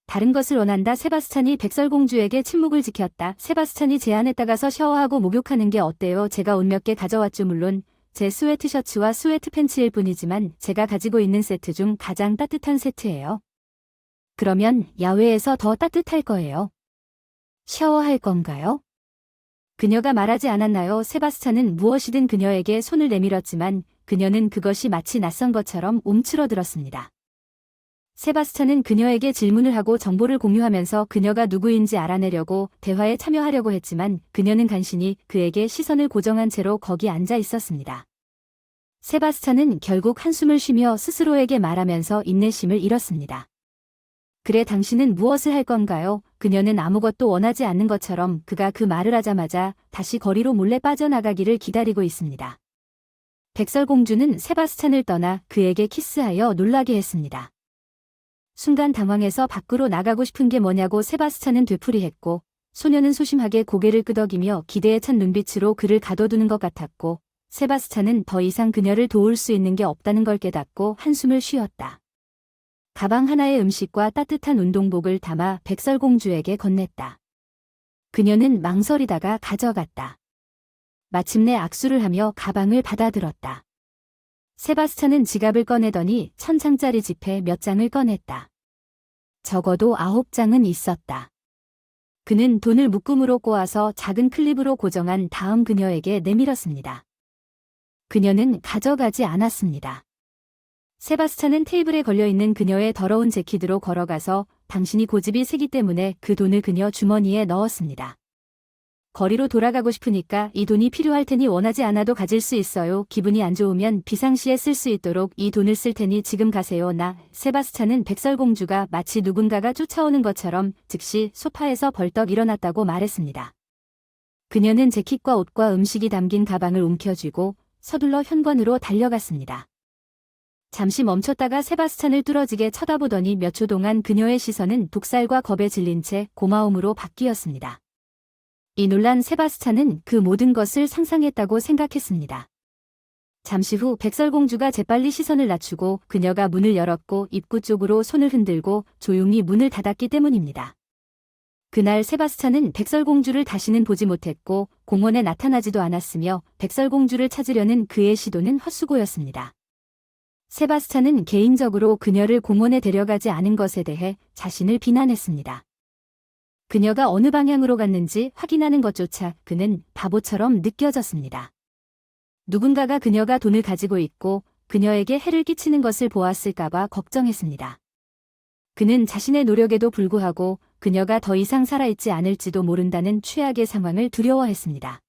다른 것을 원한다. 세바스찬이 백설공주에게 침묵을 지켰다. 세바스찬이 제 안에 따가서 샤워하고 목욕하는 게 어때요? 제가 옷 몇 개 가져왔죠. 물론 제 스웨트 셔츠와 스웨트 팬츠일 뿐이지만 제가 가지고 있는 세트 중 가장 따뜻한 세트예요. 그러면 야외에서 더 따뜻할 거예요. 샤워할 건가요? 그녀가 말하지 않았나요? 세바스찬은 무엇이든 그녀에게 손을 내밀었지만 그녀는 그것이 마치 낯선 것처럼 움츠러들었습니다. 세바스찬은 그녀에게 질문을 하고 정보를 공유하면서 그녀가 누구인지 알아내려고 대화에 참여하려고 했지만 그녀는 간신히 그에게 시선을 고정한 채로 거기 앉아 있었습니다. 세바스찬은 결국 한숨을 쉬며 스스로에게 말하면서 인내심을 잃었습니다. 그래, 당신은 무엇을 할 건가요? 그녀는 아무것도 원하지 않는 것처럼 그가 그 말을 하자마자 다시 거리로 몰래 빠져나가기를 기다리고 있습니다. 백설공주는 세바스찬을 떠나 그에게 키스하여 놀라게 했습니다. 순간 당황해서 밖으로 나가고 싶은 게 뭐냐고 세바스찬은 되풀이했고 소녀는 소심하게 고개를 끄덕이며 기대에 찬 눈빛으로 그를 가둬두는 것 같았고 세바스찬은 더 이상 그녀를 도울 수 있는 게 없다는 걸 깨닫고 한숨을 쉬었다. 가방 하나에 음식과 따뜻한 운동복을 담아 백설공주에게 건넸다. 그녀는 망설이다가 가져갔다. 마침내 악수를 하며 가방을 받아들었다. 세바스찬은 지갑을 꺼내더니 1000장짜리 지폐 몇 장을 꺼냈다. 적어도 9장은 있었다. 그는 돈을 묶음으로 꼬아서 작은 클립으로 고정한 다음 그녀에게 내밀었습니다. 그녀는 가져가지 않았습니다. 세바스찬은 테이블에 걸려있는 그녀의 더러운 재킷으로 걸어가서 당신이 고집이 세기 때문에 그 돈을 그녀 주머니에 넣었습니다. 거리로 돌아가고 싶으니까 이 돈이 필요할 테니 원하지 않아도 가질 수 있어요. 기분이 안 좋으면 비상시에 쓸 수 있도록 이 돈을 쓸 테니 지금 가세요. 세바스찬은 백설공주가 마치 누군가가 쫓아오는 것처럼 즉시 소파에서 벌떡 일어났다고 말했습니다. 그녀는 재킷과 옷과 음식이 담긴 가방을 움켜쥐고 서둘러 현관으로 달려갔습니다. 잠시 멈췄다가 세바스찬을 뚫어지게 쳐다보더니 몇 초 동안 그녀의 시선은 독살과 겁에 질린 채 고마움으로 바뀌었습니다. 이 놀란 세바스찬은 그 모든 것을 상상했다고 생각했습니다. 잠시 후 백설공주가 재빨리 시선을 낮추고 그녀가 문을 열었고 입구 쪽으로 손을 흔들고 조용히 문을 닫았기 때문입니다. 그날 세바스찬은 백설공주를 다시는 보지 못했고 공원에 나타나지도 않았으며 백설공주를 찾으려는 그의 시도는 헛수고였습니다. 세바스찬은 개인적으로 그녀를 공원에 데려가지 않은 것에 대해 자신을 비난했습니다. 그녀가 어느 방향으로 갔는지 확인하는 것조차 그는 바보처럼 느껴졌습니다. 누군가가 그녀가 돈을 가지고 있고 그녀에게 해를 끼치는 것을 보았을까봐 걱정했습니다. 그는 자신의 노력에도 불구하고 그녀가 더 이상 살아있지 않을지도 모른다는 최악의 상황을 두려워했습니다.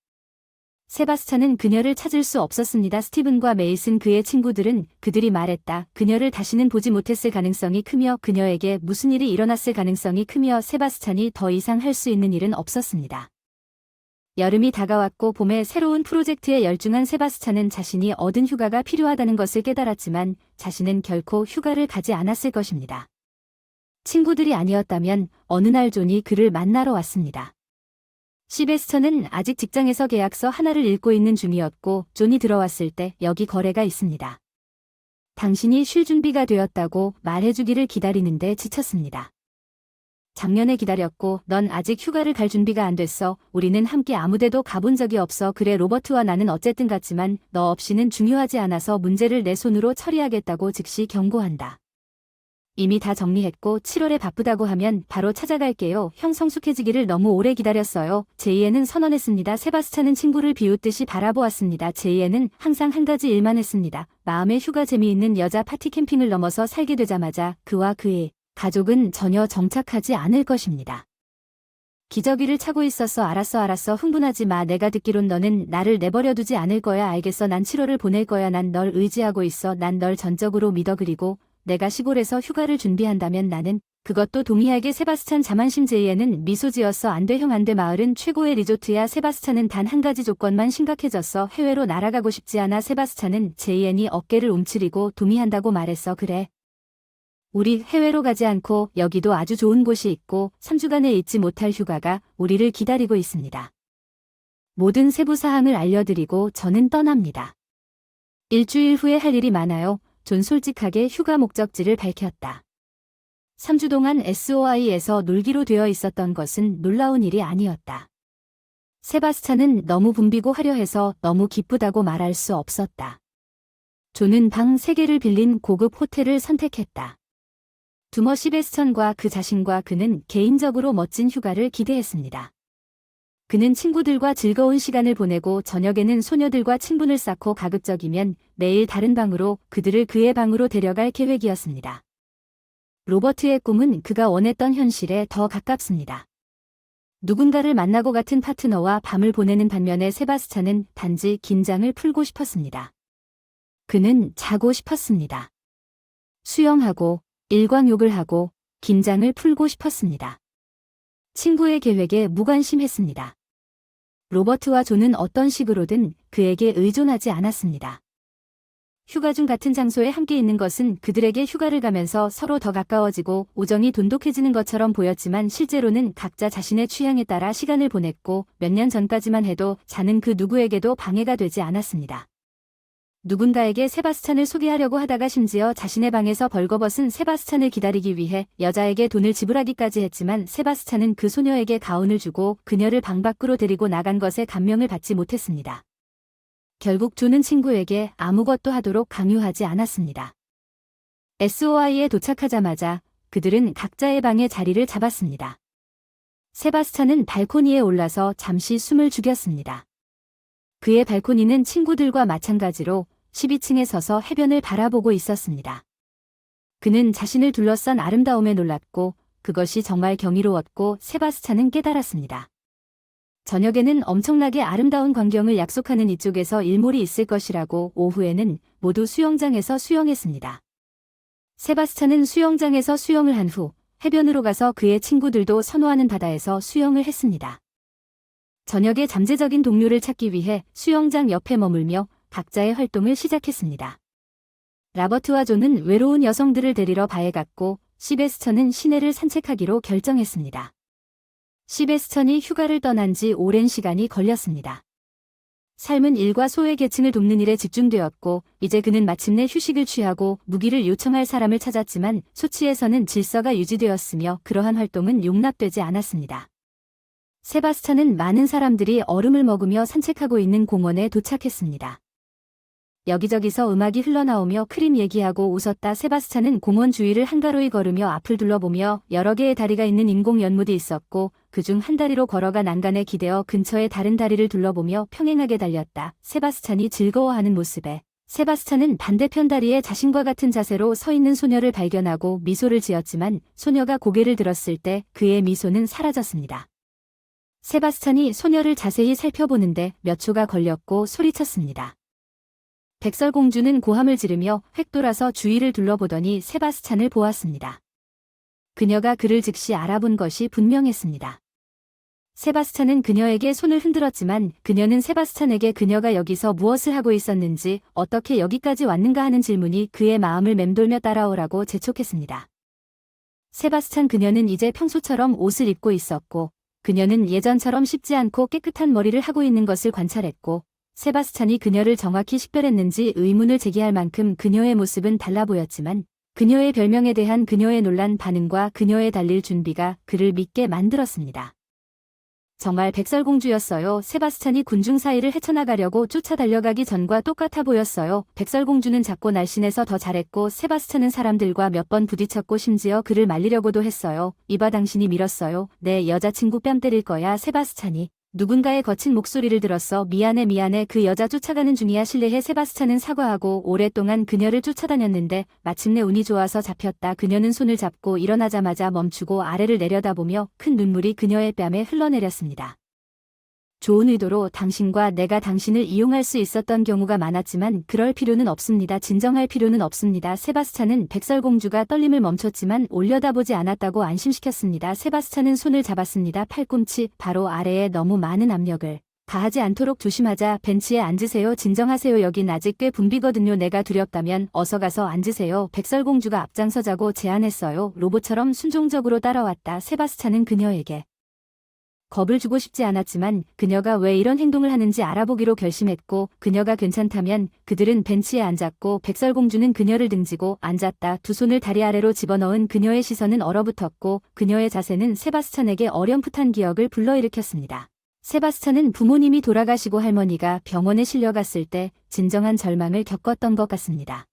세바스찬은 그녀를 찾을 수 없었습니다. 스티븐과 메이슨 그의 친구들은 그들이 말했다. 그녀를 다시는 보지 못했을 가능성이 크며 그녀에게 무슨 일이 일어났을 가능성이 크며 세바스찬이 더 이상 할 수 있는 일은 없었습니다. 여름이 다가왔고 봄에 새로운 프로젝트에 열중한 세바스찬은 자신이 얻은 휴가가 필요하다는 것을 깨달았지만 자신은 결코 휴가를 가지 않았을 것입니다. 친구들이 아니었다면 어느 날 존이 그를 만나러 왔습니다. 시베스처는 아직 직장에서 계약서 하나를 읽고 있는 중이었고 존이 들어왔을 때 여기 거래가 있습니다. 당신이 쉴 준비가 되었다고 말해주기를 기다리는데 지쳤습니다. 작년에 기다렸고 넌 아직 휴가를 갈 준비가 안 됐어. 우리는 함께 아무데도 가본 적이 없어. 그래 로버트와 나는 어쨌든 갔지만 너 없이는 중요하지 않아서 문제를 내 손으로 처리하겠다고 즉시 경고한다. 이미 다 정리했고 7월에 바쁘다고 하면 바로 찾아갈게요. 형 성숙해지기를 너무 오래 기다렸어요. 제이에는 선언했습니다. 세바스찬은 친구를 비웃듯이 바라보았습니다. 제이에는 항상 한 가지 일만 했습니다. 마음의 휴가 재미있는 여자 파티 캠핑을 넘어서 살게 되자마자 그와 그의 가족은 전혀 정착하지 않을 것입니다. 기저귀를 차고 있었어. 알았어. 흥분하지 마. 내가 듣기론 너는 나를 내버려두지 않을 거야. 알겠어. 난 7월을 보낼 거야. 난 널 의지하고 있어. 난 널 전적으로 믿어. 그리고 내가 시골에서 휴가를 준비한다면 나는 그것도 동의하게. 세바스찬 자만심. 제이에는 미소 지었어. 안 돼 형 안 돼. 마을은 최고의 리조트야. 세바스찬은 단 한 가지 조건만 심각해졌어. 해외로 날아가고 싶지 않아. 세바스찬은 제이엔이 어깨를 움츠리고 동의한다고 말했어. 그래. 우리 해외로 가지 않고 여기도 아주 좋은 곳이 있고 3주간의 잊지 못할 휴가가 우리를 기다리고 있습니다. 모든 세부 사항을 알려드리고 저는 떠납니다. 일주일 후에 할 일이 많아요. 존 솔직하게 휴가 목적지를 밝혔다. 3주 동안 SOI에서 놀기로 되어 있었던 것은 놀라운 일이 아니었다. 세바스찬은 너무 붐비고 화려해서 너무 기쁘다고 말할 수 없었다. 존은 방 3개를 빌린 고급 호텔을 선택했다. 두머 시베스천과 그 자신과 그는 개인적으로 멋진 휴가를 기대했습니다. 그는 친구들과 즐거운 시간을 보내고 저녁에는 소녀들과 친분을 쌓고 가급적이면 매일 다른 방으로 그들을 그의 방으로 데려갈 계획이었습니다. 로버트의 꿈은 그가 원했던 현실에 더 가깝습니다. 누군가를 만나고 같은 파트너와 밤을 보내는 반면에 세바스찬은 단지 긴장을 풀고 싶었습니다. 그는 자고 싶었습니다. 수영하고 일광욕을 하고 긴장을 풀고 싶었습니다. 친구의 계획에 무관심했습니다. 로버트와 존은 어떤 식으로든 그에게 의존하지 않았습니다. 휴가 중 같은 장소에 함께 있는 것은 그들에게 휴가를 가면서 서로 더 가까워지고 우정이 돈독해지는 것처럼 보였지만 실제로는 각자 자신의 취향에 따라 시간을 보냈고 몇 년 전까지만 해도 자는 그 누구에게도 방해가 되지 않았습니다. 누군가에게 세바스찬을 소개하려고 하다가 심지어 자신의 방에서 벌거벗은 세바스찬을 기다리기 위해 여자에게 돈을 지불하기까지 했지만 세바스찬은 그 소녀에게 가운을 주고 그녀를 방 밖으로 데리고 나간 것에 감명을 받지 못했습니다. 결국 존은 친구에게 아무것도 하도록 강요하지 않았습니다. SOI에 도착하자마자 그들은 각자의 방에 자리를 잡았습니다. 세바스찬은 발코니에 올라서 잠시 숨을 죽였습니다. 그의 발코니는 친구들과 마찬가지로 12층에 서서 해변을 바라보고 있었습니다. 그는 자신을 둘러싼 아름다움에 놀랐고 그것이 정말 경이로웠고 세바스찬은 깨달았습니다. 저녁에는 엄청나게 아름다운 광경을 약속하는 이쪽에서 일몰이 있을 것이라고. 오후에는 모두 수영장에서 수영했습니다. 세바스찬은 수영장에서 수영을 한 후 해변으로 가서 그의 친구들도 선호하는 바다에서 수영을 했습니다. 저녁에 잠재적인 동료를 찾기 위해 수영장 옆에 머물며 각자의 활동을 시작했습니다. 라버트와 존은 외로운 여성들을 데리러 바에 갔고 시베스천은 시내를 산책하기로 결정했습니다. 시베스천이 휴가를 떠난 지 오랜 시간이 걸렸습니다. 삶은 일과 소외 계층을 돕는 일에 집중되었고 이제 그는 마침내 휴식을 취하고 무기를 요청할 사람을 찾았지만 소치에서는 질서가 유지되었으며 그러한 활동은 용납되지 않았습니다. 세바스찬은 많은 사람들이 얼음을 먹으며 산책하고 있는 공원에 도착했습니다. 여기저기서 음악이 흘러나오며 크림 얘기하고 웃었다. 세바스찬은 공원 주위를 한가로이 걸으며 앞을 둘러보며 여러 개의 다리가 있는 인공 연못이 있었고 그중 한 다리로 걸어가 난간에 기대어 근처의 다른 다리를 둘러보며 평행하게 달렸다. 세바스찬이 즐거워하는 모습에 세바스찬은 반대편 다리에 자신과 같은 자세로 서 있는 소녀를 발견하고 미소를 지었지만 소녀가 고개를 들었을 때 그의 미소는 사라졌습니다. 세바스찬이 소녀를 자세히 살펴보는데 몇 초가 걸렸고 소리쳤습니다. 백설공주는 고함을 지르며 획 돌아서 주위를 둘러보더니 세바스찬을 보았습니다. 그녀가 그를 즉시 알아본 것이 분명했습니다. 세바스찬은 그녀에게 손을 흔들었지만 그녀는 세바스찬에게 그녀가 여기서 무엇을 하고 있었는지 어떻게 여기까지 왔는가 하는 질문이 그의 마음을 맴돌며 따라오라고 재촉했습니다. 세바스찬 그녀는 이제 평소처럼 옷을 입고 있었고 그녀는 예전처럼 씹지 않고 깨끗한 머리를 하고 있는 것을 관찰했고 세바스찬이 그녀를 정확히 식별했는지 의문을 제기할 만큼 그녀의 모습은 달라 보였지만 그녀의 별명에 대한 그녀의 놀란 반응과 그녀의 달릴 준비가 그를 믿게 만들었습니다. 정말 백설공주였어요. 세바스찬이 군중 사이를 헤쳐나가려고 쫓아 달려가기 전과 똑같아 보였어요. 백설공주는 작고 날씬해서 더 잘했고 세바스찬은 사람들과 몇 번 부딪혔고 심지어 그를 말리려고도 했어요. 이봐 당신이 밀었어요. 내 여자친구 뺨 때릴 거야. 세바스찬이 누군가의 거친 목소리를 들었어. 미안해 미안해. 그 여자 쫓아가는 중이야. 실례해. 세바스찬은 사과하고 오랫동안 그녀를 쫓아다녔는데 마침내 운이 좋아서 잡혔다. 그녀는 손을 잡고 일어나자마자 멈추고 아래를 내려다보며 큰 눈물이 그녀의 뺨에 흘러내렸습니다. 좋은 의도로 당신과 내가 당신을 이용할 수 있었던 경우가 많았지만 그럴 필요는 없습니다. 진정할 필요는 없습니다. 세바스찬은 백설공주가 떨림을 멈췄지만 올려다보지 않았다고 안심시켰습니다. 세바스찬은 손을 잡았습니다. 팔꿈치 바로 아래에 너무 많은 압력을 가하지 않도록 조심하자. 벤치에 앉으세요. 진정하세요. 여긴 아직 꽤 붐비거든요. 내가 두렵다면 어서 가서 앉으세요. 백설공주가 앞장서자고 제안했어요. 로봇처럼 순종적으로 따라왔다. 세바스찬은 그녀에게 겁을 주고 싶지 않았지만 그녀가 왜 이런 행동을 하는지 알아보기로 결심했고 그녀가 괜찮다면 그들은 벤치에 앉았고 백설공주는 그녀를 등지고 앉았다. 두 손을 다리 아래로 집어넣은 그녀의 시선은 얼어붙었고 그녀의 자세는 세바스찬에게 어렴풋한 기억을 불러일으켰습니다. 세바스찬은 부모님이 돌아가시고 할머니가 병원에 실려갔을 때 진정한 절망을 겪었던 것 같습니다.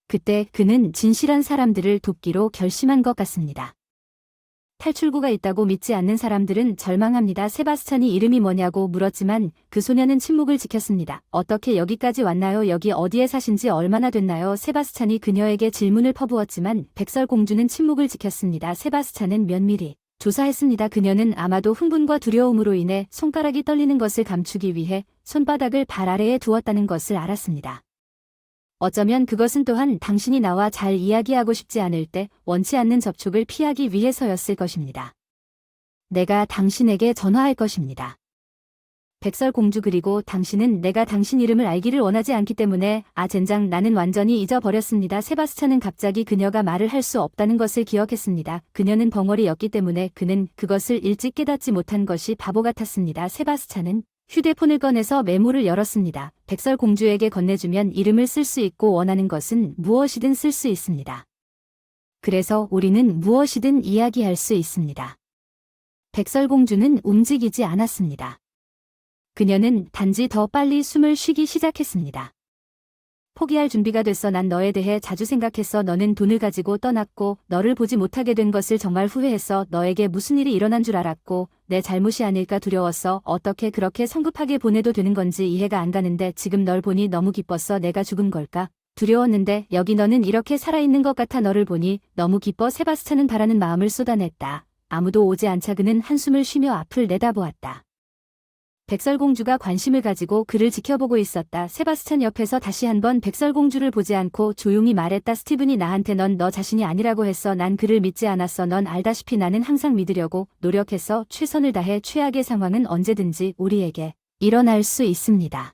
그때 그는 진실한 사람들을 돕기로 결심한 것 같습니다. 탈출구가 있다고 믿지 않는 사람들은 절망합니다. 세바스찬이 이름이 뭐냐고 물었지만 그 소녀는 침묵을 지켰습니다. 어떻게 여기까지 왔나요? 여기 어디에 사신지 얼마나 됐나요? 세바스찬이 그녀에게 질문을 퍼부었지만 백설공주는 침묵을 지켰습니다. 세바스찬은 면밀히 조사했습니다. 그녀는 아마도 흥분과 두려움으로 인해 손가락이 떨리는 것을 감추기 위해 손바닥을 발 아래에 두었다는 것을 알았습니다. 어쩌면 그것은 또한 당신이 나와 잘 이야기하고 싶지 않을 때 원치 않는 접촉을 피하기 위해서였을 것입니다. 내가 당신에게 전화할 것입니다. 백설공주 그리고 당신은 내가 당신 이름을 알기를 원하지 않기 때문에 젠장 나는 완전히 잊어버렸습니다. 세바스찬은 갑자기 그녀가 말을 할 수 없다는 것을 기억했습니다. 그녀는 벙어리였기 때문에 그는 그것을 일찍 깨닫지 못한 것이 바보 같았습니다. 세바스찬은 휴대폰을 꺼내서 메모를 열었습니다. 백설공주에게 건네주면 이름을 쓸 수 있고 원하는 것은 무엇이든 쓸 수 있습니다. 그래서 우리는 무엇이든 이야기할 수 있습니다. 백설공주는 움직이지 않았습니다. 그녀는 단지 더 빨리 숨을 쉬기 시작했습니다. 포기할 준비가 됐어. 난 너에 대해 자주 생각했어. 너는 돈을 가지고 떠났고 너를 보지 못하게 된 것을 정말 후회했어. 너에게 무슨 일이 일어난 줄 알았고 내 잘못이 아닐까 두려웠어. 어떻게 그렇게 성급하게 보내도 되는 건지 이해가 안 가는데 지금 널 보니 너무 기뻤어. 내가 죽은 걸까? 두려웠는데 여기 너는 이렇게 살아있는 것 같아. 너를 보니 너무 기뻐. 세바스찬은 바라는 마음을 쏟아냈다. 아무도 오지 않자 그는 한숨을 쉬며 앞을 내다보았다. 백설공주가 관심을 가지고 그를 지켜보고 있었다. 세바스찬 옆에서 다시 한번 백설공주를 보지 않고 조용히 말했다. 스티븐이 나한테 넌 너 자신이 아니라고 했어. 난 그를 믿지 않았어. 넌 알다시피 나는 항상 믿으려고 노력했어. 최선을 다해. 최악의 상황은 언제든지 우리에게 일어날 수 있습니다.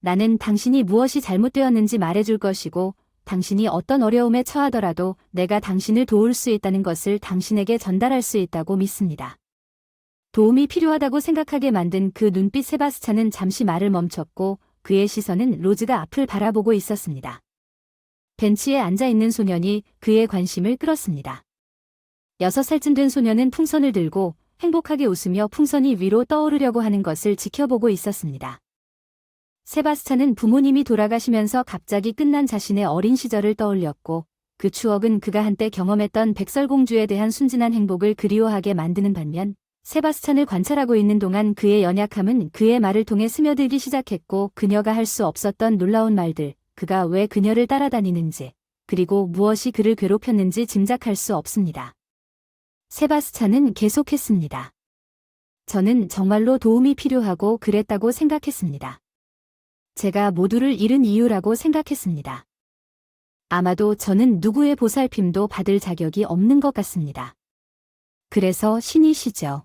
나는 당신이 무엇이 잘못되었는지 말해줄 것이고 당신이 어떤 어려움에 처하더라도 내가 당신을 도울 수 있다는 것을 당신에게 전달할 수 있다고 믿습니다. 도움이 필요하다고 생각하게 만든 그 눈빛. 세바스찬은 잠시 말을 멈췄고 그의 시선은 로즈가 앞을 바라보고 있었습니다. 벤치에 앉아있는 소년이 그의 관심을 끌었습니다. 6살쯤 된 소년은 풍선을 들고 행복하게 웃으며 풍선이 위로 떠오르려고 하는 것을 지켜보고 있었습니다. 세바스찬은 부모님이 돌아가시면서 갑자기 끝난 자신의 어린 시절을 떠올렸고 그 추억은 그가 한때 경험했던 백설공주에 대한 순진한 행복을 그리워하게 만드는 반면 세바스찬을 관찰하고 있는 동안 그의 연약함은 그의 말을 통해 스며들기 시작했고 그녀가 할 수 없었던 놀라운 말들, 그가 왜 그녀를 따라다니는지, 그리고 무엇이 그를 괴롭혔는지 짐작할 수 없습니다. 세바스찬은 계속했습니다. 저는 정말로 도움이 필요하고 그랬다고 생각했습니다. 제가 모두를 잃은 이유라고 생각했습니다. 아마도 저는 누구의 보살핌도 받을 자격이 없는 것 같습니다. 그래서 신이시죠.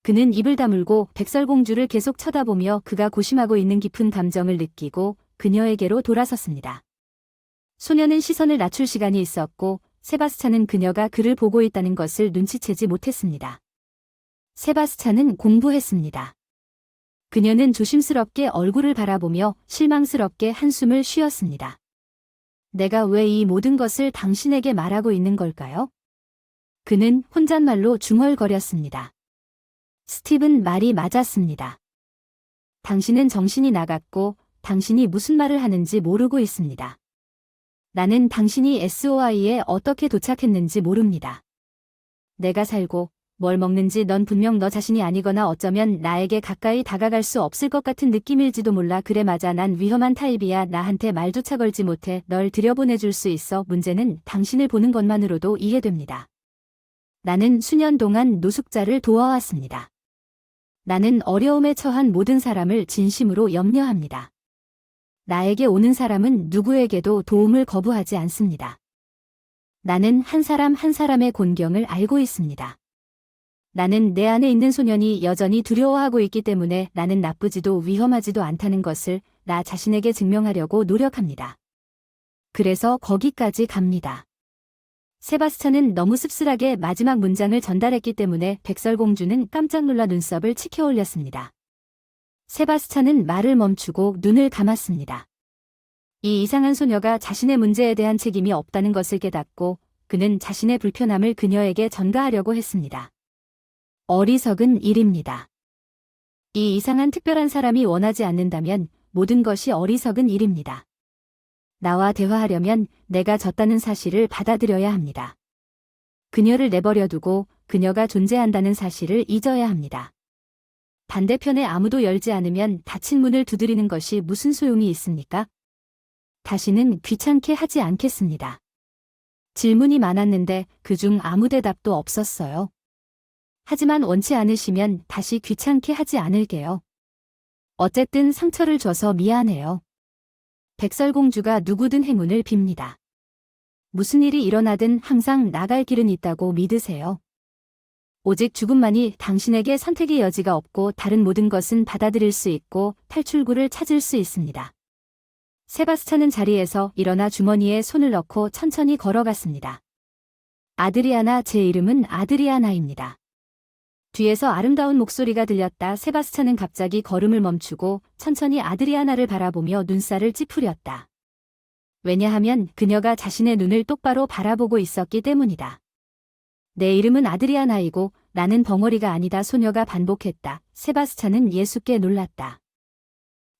그는 입을 다물고 백설공주를 계속 쳐다보며 그가 고심하고 있는 깊은 감정을 느끼고 그녀에게로 돌아섰습니다. 소녀는 시선을 낮출 시간이 있었고 세바스찬은 그녀가 그를 보고 있다는 것을 눈치채지 못했습니다. 세바스찬은 공부했습니다. 그녀는 조심스럽게 얼굴을 바라보며 실망스럽게 한숨을 쉬었습니다. 내가 왜 이 모든 것을 당신에게 말하고 있는 걸까요? 그는 혼잣말로 중얼거렸습니다. 스티븐 말이 맞았습니다. 당신은 정신이 나갔고 당신이 무슨 말을 하는지 모르고 있습니다. 나는 당신이 SOI에 어떻게 도착했는지 모릅니다. 내가 살고 뭘 먹는지 넌 분명 너 자신이 아니거나 어쩌면 나에게 가까이 다가갈 수 없을 것 같은 느낌일지도 몰라. 그래 맞아. 난 위험한 타입이야. 나한테 말조차 걸지 못해 널 들여보내줄 수 있어. 문제는 당신을 보는 것만으로도 이해됩니다. 나는 수년 동안 노숙자를 도와왔습니다. 나는 어려움에 처한 모든 사람을 진심으로 염려합니다. 나에게 오는 사람은 누구에게도 도움을 거부하지 않습니다. 나는 한 사람 한 사람의 곤경을 알고 있습니다. 나는 내 안에 있는 소년이 여전히 두려워하고 있기 때문에 나는 나쁘지도 위험하지도 않다는 것을 나 자신에게 증명하려고 노력합니다. 그래서 거기까지 갑니다. 세바스찬은 너무 씁쓸하게 마지막 문장을 전달했기 때문에 백설공주는 깜짝 놀라 눈썹을 치켜 올렸습니다. 세바스찬은 말을 멈추고 눈을 감았습니다. 이 이상한 소녀가 자신의 문제에 대한 책임이 없다는 것을 깨닫고 그는 자신의 불편함을 그녀에게 전가하려고 했습니다. 어리석은 일입니다. 이 이상한 특별한 사람이 원하지 않는다면 모든 것이 어리석은 일입니다. 나와 대화하려면 내가 졌다는 사실을 받아들여야 합니다. 그녀를 내버려 두고 그녀가 존재한다는 사실을 잊어야 합니다. 반대편에 아무도 열지 않으면 닫힌 문을 두드리는 것이 무슨 소용이 있습니까? 다시는 귀찮게 하지 않겠습니다. 질문이 많았는데 그중 아무 대답도 없었어요. 하지만 원치 않으시면 다시 귀찮게 하지 않을게요. 어쨌든 상처를 줘서 미안해요. 백설공주가 누구든 행운을 빕니다. 무슨 일이 일어나든 항상 나갈 길은 있다고 믿으세요. 오직 죽음만이 당신에게 선택의 여지가 없고 다른 모든 것은 받아들일 수 있고 탈출구를 찾을 수 있습니다. 세바스찬은 자리에서 일어나 주머니에 손을 넣고 천천히 걸어갔습니다. 아드리아나, 제 이름은 아드리아나입니다. 뒤에서 아름다운 목소리가 들렸다. 세바스찬은 갑자기 걸음을 멈추고 천천히 아드리아나를 바라보며 눈살을 찌푸렸다. 왜냐하면 그녀가 자신의 눈을 똑바로 바라보고 있었기 때문이다. 내 이름은 아드리아나이고 나는 벙어리가 아니다. 소녀가 반복했다. 세바스찬은 예수께 놀랐다.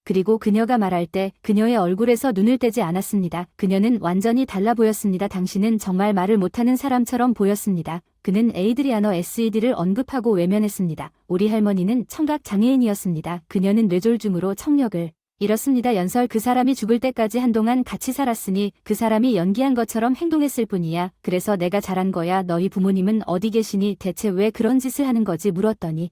그리고 그녀가 말할 때 그녀의 얼굴에서 눈을 떼지 않았습니다. 그녀는 완전히 달라 보였습니다. 당신은 정말 말을 못하는 사람처럼 보였습니다. 그는 에이드리아너 SED를 언급하고 외면했습니다. 우리 할머니는 청각 장애인이었습니다. 그녀는 뇌졸중으로 청력을 잃었습니다. 연설 그 사람이 죽을 때까지 한동안 같이 살았으니 그 사람이 연기한 것처럼 행동했을 뿐이야. 그래서 내가 잘한 거야. 너희 부모님은 어디 계시니? 대체 왜 그런 짓을 하는 거지? 물었더니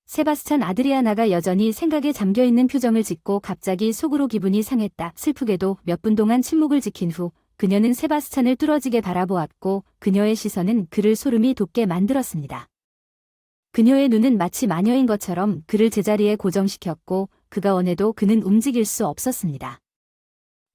세바스찬 아드리아나가 여전히 생각에 잠겨있는 표정을 짓고 갑자기 속으로 기분이 상했다. 슬프게도 몇 분 동안 침묵을 지킨 후 그녀는 세바스찬을 뚫어지게 바라보았고 그녀의 시선은 그를 소름이 돋게 만들었습니다. 그녀의 눈은 마치 마녀인 것처럼 그를 제자리에 고정시켰고 그가 원해도 그는 움직일 수 없었습니다.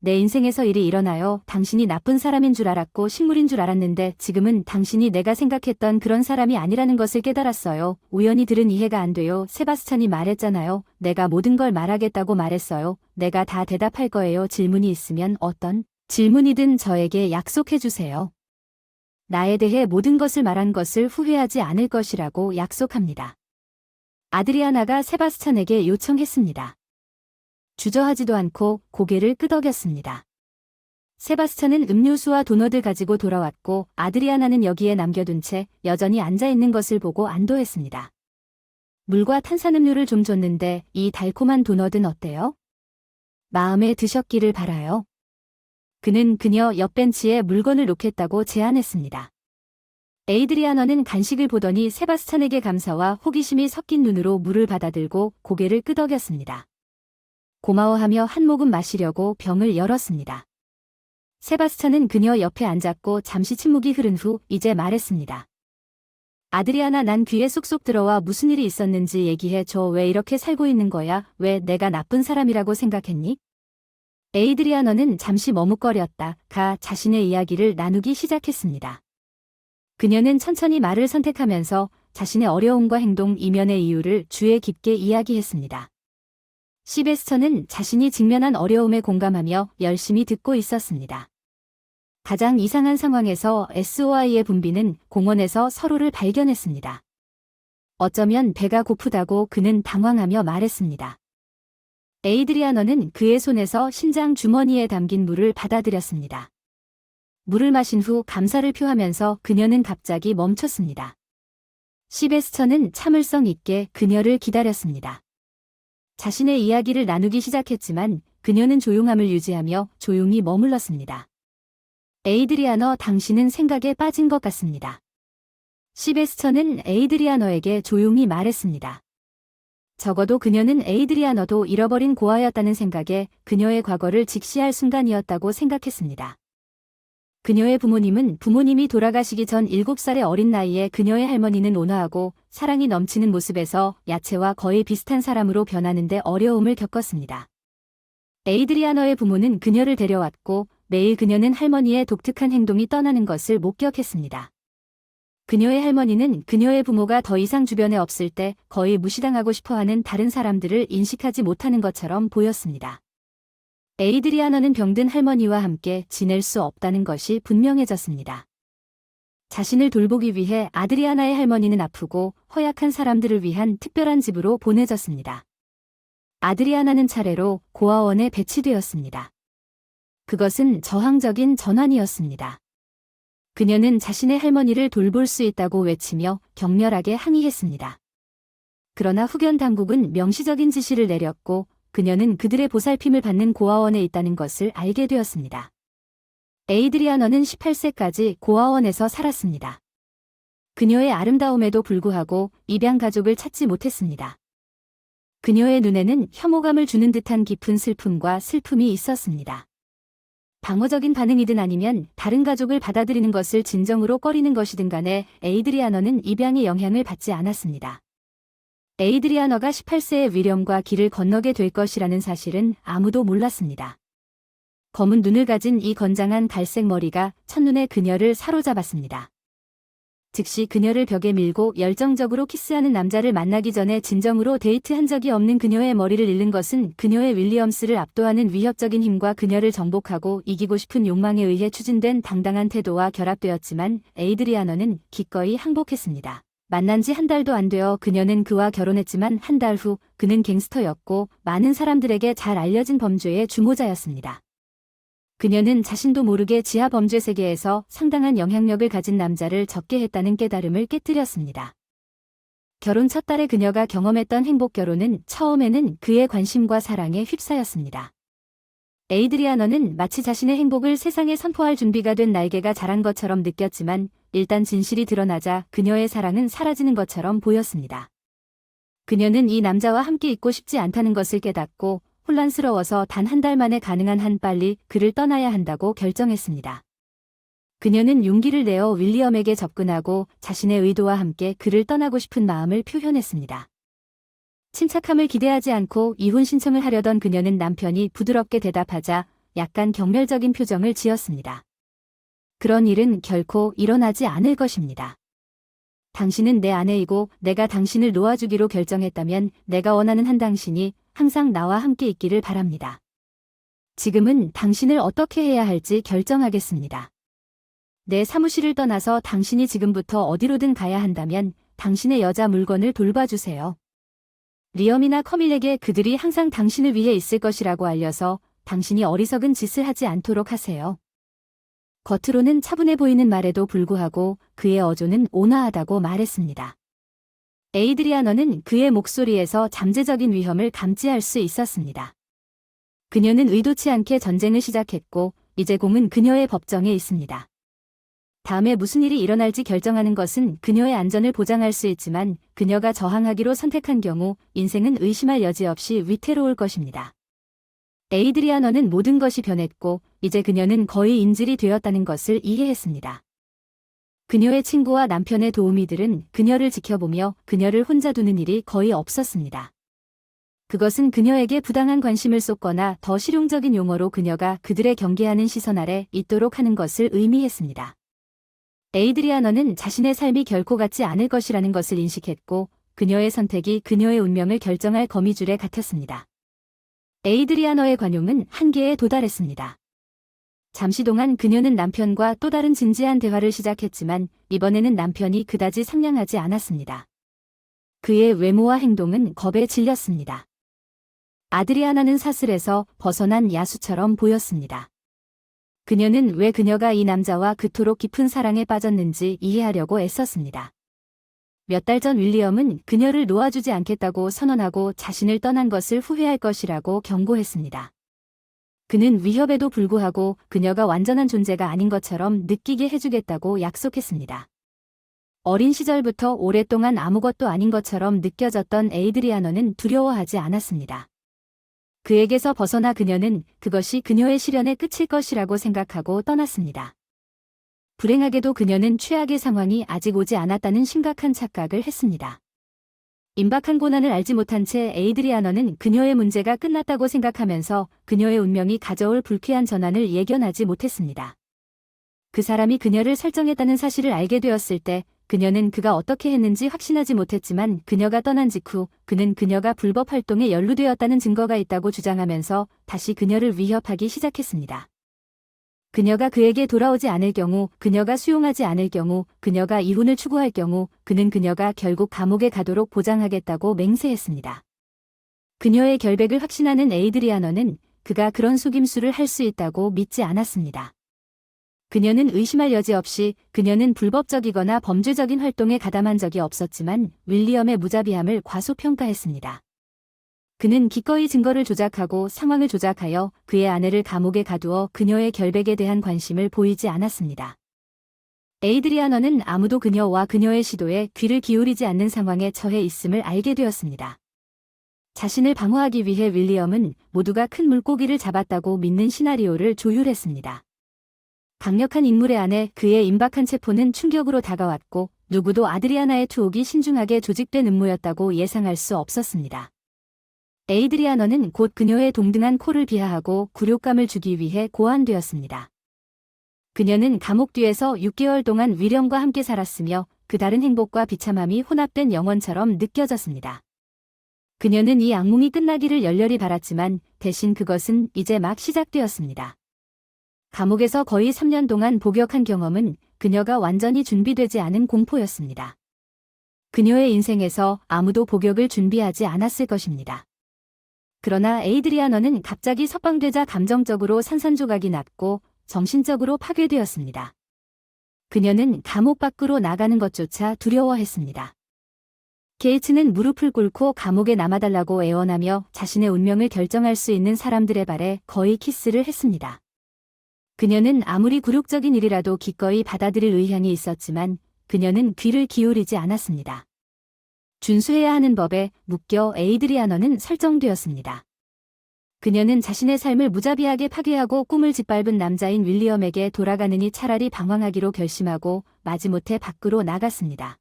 내 인생에서 일이 일어나요. 당신이 나쁜 사람인 줄 알았고 식물인 줄 알았는데 지금은 당신이 내가 생각했던 그런 사람이 아니라는 것을 깨달았어요. 우연히 들은 이해가 안 돼요. 세바스찬이 말했잖아요. 내가 모든 걸 말하겠다고 말했어요. 내가 다 대답할 거예요. 질문이 있으면 어떤 질문이든 저에게 약속해 주세요. 나에 대해 모든 것을 말한 것을 후회하지 않을 것이라고 약속합니다. 아드리아나가 세바스찬에게 요청했습니다. 주저하지도 않고 고개를 끄덕였습니다. 세바스찬은 음료수와 도넛을 가지고 돌아왔고 아드리아나는 여기에 남겨둔 채 여전히 앉아있는 것을 보고 안도했습니다. 물과 탄산음료를 좀 줬는데 이 달콤한 도넛은 어때요? 마음에 드셨기를 바라요. 그는 그녀 옆 벤치에 물건을 놓겠다고 제안했습니다. 에이드리아너는 간식을 보더니 세바스찬에게 감사와 호기심이 섞인 눈으로 물을 받아들고 고개를 끄덕였습니다. 고마워하며 한 모금 마시려고 병을 열었습니다. 세바스찬은 그녀 옆에 앉았고 잠시 침묵이 흐른 후 이제 말했습니다. 아드리아나, 난 귀에 쏙쏙 들어와 무슨 일이 있었는지 얘기해 줘. 왜 이렇게 살고 있는 거야? 왜 내가 나쁜 사람이라고 생각했니? 에이드리아너는 잠시 머뭇거렸다. 자신의 이야기를 나누기 시작했습니다. 그녀는 천천히 말을 선택하면서 자신의 어려움과 행동 이면의 이유를 주의 깊게 이야기했습니다. 시베스처는 자신이 직면한 어려움에 공감하며 열심히 듣고 있었습니다. 가장 이상한 상황에서 SOI의 분비는 공원에서 서로를 발견했습니다. 어쩌면 배가 고프다고 그는 당황하며 말했습니다. 에이드리아너는 그의 손에서 심장 주머니에 담긴 물을 받아들였습니다. 물을 마신 후 감사를 표하면서 그녀는 갑자기 멈췄습니다. 시베스처는 참을성 있게 그녀를 기다렸습니다. 자신의 이야기를 나누기 시작했지만 그녀는 조용함을 유지하며 조용히 머물렀습니다. 에이드리아너, 당신은 생각에 빠진 것 같습니다. 시베스처는 에이드리아너에게 조용히 말했습니다. 적어도 그녀는 에이드리아너도 잃어버린 고아였다는 생각에 그녀의 과거를 직시할 순간이었다고 생각했습니다. 그녀의 부모님은 부모님이 돌아가시기 전 7살의 어린 나이에 그녀의 할머니는 온화하고 사랑이 넘치는 모습에서 야채와 거의 비슷한 사람으로 변하는데 어려움을 겪었습니다. 에이드리아너의 부모는 그녀를 데려왔고 매일 그녀는 할머니의 독특한 행동이 떠나는 것을 목격했습니다. 그녀의 할머니는 그녀의 부모가 더 이상 주변에 없을 때 거의 무시당하고 싶어하는 다른 사람들을 인식하지 못하는 것처럼 보였습니다. 에이드리아너는 병든 할머니와 함께 지낼 수 없다는 것이 분명해졌습니다. 자신을 돌보기 위해 아드리아나의 할머니는 아프고 허약한 사람들을 위한 특별한 집으로 보내졌습니다. 아드리아나는 차례로 고아원에 배치되었습니다. 그것은 저항적인 전환이었습니다. 그녀는 자신의 할머니를 돌볼 수 있다고 외치며 격렬하게 항의했습니다. 그러나 후견 당국은 명시적인 지시를 내렸고 그녀는 그들의 보살핌을 받는 고아원에 있다는 것을 알게 되었습니다. 에이드리아너는 18세까지 고아원에서 살았습니다. 그녀의 아름다움에도 불구하고 입양 가족을 찾지 못했습니다. 그녀의 눈에는 혐오감을 주는 듯한 깊은 슬픔과 슬픔이 있었습니다. 방어적인 반응이든 아니면 다른 가족을 받아들이는 것을 진정으로 꺼리는 것이든 간에 에이드리아너는 입양의 영향을 받지 않았습니다. 에이드리아너가 18세의 위령과 길을 건너게 될 것이라는 사실은 아무도 몰랐습니다. 검은 눈을 가진 이 건장한 갈색 머리가 첫눈에 그녀를 사로잡았습니다. 즉시 그녀를 벽에 밀고 열정적으로 키스하는 남자를 만나기 전에 진정으로 데이트한 적이 없는 그녀의 머리를 잃는 것은 그녀의 윌리엄스를 압도하는 위협적인 힘과 그녀를 정복하고 이기고 싶은 욕망에 의해 추진된 당당한 태도와 결합되었지만 에이드리아너는 기꺼이 항복했습니다. 만난 지 한 달도 안 되어 그녀는 그와 결혼했지만 한 달 후 그는 갱스터였고 많은 사람들에게 잘 알려진 범죄의 주모자였습니다. 그녀는 자신도 모르게 지하 범죄 세계에서 상당한 영향력을 가진 남자를 접게 했다는 깨달음을 깨뜨렸습니다. 결혼 첫 달에 그녀가 경험했던 행복 결혼은 처음에는 그의 관심과 사랑에 휩싸였습니다. 에이드리아너는 마치 자신의 행복을 세상에 선포할 준비가 된 날개가 자란 것처럼 느꼈지만 일단 진실이 드러나자 그녀의 사랑은 사라지는 것처럼 보였습니다. 그녀는 이 남자와 함께 있고 싶지 않다는 것을 깨닫고 혼란스러워서 단 한 달 만에 가능한 한 빨리 그를 떠나야 한다고 결정했습니다. 그녀는 용기를 내어 윌리엄에게 접근하고 자신의 의도와 함께 그를 떠나고 싶은 마음을 표현했습니다. 침착함을 기대하지 않고 이혼 신청을 하려던 그녀는 남편이 부드럽게 대답하자 약간 경멸적인 표정을 지었습니다. 그런 일은 결코 일어나지 않을 것입니다. 당신은 내 아내이고 내가 당신을 놓아주기로 결정했다면 내가 원하는 한 당신이 항상 나와 함께 있기를 바랍니다. 지금은 당신을 어떻게 해야 할지 결정하겠습니다. 내 사무실을 떠나서 당신이 지금부터 어디로든 가야 한다면 당신의 여자 물건을 돌봐주세요. 리엄이나 커밀에게 그들이 항상 당신을 위해 있을 것이라고 알려서 당신이 어리석은 짓을 하지 않도록 하세요. 겉으로는 차분해 보이는 말에도 불구하고 그의 어조는 온화하다고 말했습니다. 에이드리아너는 그의 목소리에서 잠재적인 위험을 감지할 수 있었습니다. 그녀는 의도치 않게 전쟁을 시작했고 이제 공은 그녀의 법정에 있습니다. 다음에 무슨 일이 일어날지 결정하는 것은 그녀의 안전을 보장할 수 있지만 그녀가 저항하기로 선택한 경우 인생은 의심할 여지 없이 위태로울 것입니다. 에이드리아너는 모든 것이 변했고 이제 그녀는 거의 인질이 되었다는 것을 이해했습니다. 그녀의 친구와 남편의 도우미들은 그녀를 지켜보며 그녀를 혼자 두는 일이 거의 없었습니다. 그것은 그녀에게 부당한 관심을 쏟거나 더 실용적인 용어로 그녀가 그들의 경계하는 시선 아래 있도록 하는 것을 의미했습니다. 에이드리아너는 자신의 삶이 결코 같지 않을 것이라는 것을 인식했고 그녀의 선택이 그녀의 운명을 결정할 거미줄에 같았습니다. 에이드리아너의 관용은 한계에 도달했습니다. 잠시 동안 그녀는 남편과 또 다른 진지한 대화를 시작했지만 이번에는 남편이 그다지 상냥하지 않았습니다. 그의 외모와 행동은 겁에 질렸습니다. 아드리아나는 사슬에서 벗어난 야수처럼 보였습니다. 그녀는 왜 그녀가 이 남자와 그토록 깊은 사랑에 빠졌는지 이해하려고 애썼습니다. 몇 달 전 윌리엄은 그녀를 놓아주지 않겠다고 선언하고 자신을 떠난 것을 후회할 것이라고 경고했습니다. 그는 위협에도 불구하고 그녀가 완전한 존재가 아닌 것처럼 느끼게 해주겠다고 약속했습니다. 어린 시절부터 오랫동안 아무것도 아닌 것처럼 느껴졌던 에이드리아너는 두려워하지 않았습니다. 그에게서 벗어나 그녀는 그것이 그녀의 시련의 끝일 것이라고 생각하고 떠났습니다. 불행하게도 그녀는 최악의 상황이 아직 오지 않았다는 심각한 착각을 했습니다. 임박한 고난을 알지 못한 채 에이드리아너는 그녀의 문제가 끝났다고 생각하면서 그녀의 운명이 가져올 불쾌한 전환을 예견하지 못했습니다. 그 사람이 그녀를 설정했다는 사실을 알게 되었을 때 그녀는 그가 어떻게 했는지 확신하지 못했지만 그녀가 떠난 직후 그는 그녀가 불법 활동에 연루되었다는 증거가 있다고 주장하면서 다시 그녀를 위협하기 시작했습니다. 그녀가 그에게 돌아오지 않을 경우, 그녀가 수용하지 않을 경우, 그녀가 이혼을 추구할 경우 그는 그녀가 결국 감옥에 가도록 보장하겠다고 맹세했습니다. 그녀의 결백을 확신하는 에이드리아너는 그가 그런 속임수를 할 수 있다고 믿지 않았습니다. 그녀는 의심할 여지 없이 그녀는 불법적이거나 범죄적인 활동에 가담한 적이 없었지만 윌리엄의 무자비함을 과소평가했습니다. 그는 기꺼이 증거를 조작하고 상황을 조작하여 그의 아내를 감옥에 가두어 그녀의 결백에 대한 관심을 보이지 않았습니다. 에이드리아너는 아무도 그녀와 그녀의 시도에 귀를 기울이지 않는 상황에 처해 있음을 알게 되었습니다. 자신을 방어하기 위해 윌리엄은 모두가 큰 물고기를 잡았다고 믿는 시나리오를 조율했습니다. 강력한 인물의 안에 그의 임박한 체포는 충격으로 다가왔고 누구도 아드리아나의 투옥이 신중하게 조직된 음모였다고 예상할 수 없었습니다. 에이드리아너는 곧 그녀의 동등한 코를 비하하고 굴욕감을 주기 위해 고안되었습니다. 그녀는 감옥 뒤에서 6개월 동안 위령과 함께 살았으며 그 다른 행복과 비참함이 혼합된 영혼처럼 느껴졌습니다. 그녀는 이 악몽이 끝나기를 열렬히 바랐지만 대신 그것은 이제 막 시작되었습니다. 감옥에서 거의 3년 동안 복역한 경험은 그녀가 완전히 준비되지 않은 공포였습니다. 그녀의 인생에서 아무도 복역을 준비하지 않았을 것입니다. 그러나 에이드리아너는 갑자기 석방되자 감정적으로 산산조각이 났고 정신적으로 파괴되었습니다. 그녀는 감옥 밖으로 나가는 것조차 두려워했습니다. 게이츠는 무릎을 꿇고 감옥에 남아달라고 애원하며 자신의 운명을 결정할 수 있는 사람들의 발에 거의 키스를 했습니다. 그녀는 아무리 굴욕적인 일이라도 기꺼이 받아들일 의향이 있었지만 그녀는 귀를 기울이지 않았습니다. 준수해야 하는 법에 묶여 에이드리아너는 설정되었습니다. 그녀는 자신의 삶을 무자비하게 파괴하고 꿈을 짓밟은 남자인 윌리엄에게 돌아가느니 차라리 방황하기로 결심하고 마지못해 밖으로 나갔습니다.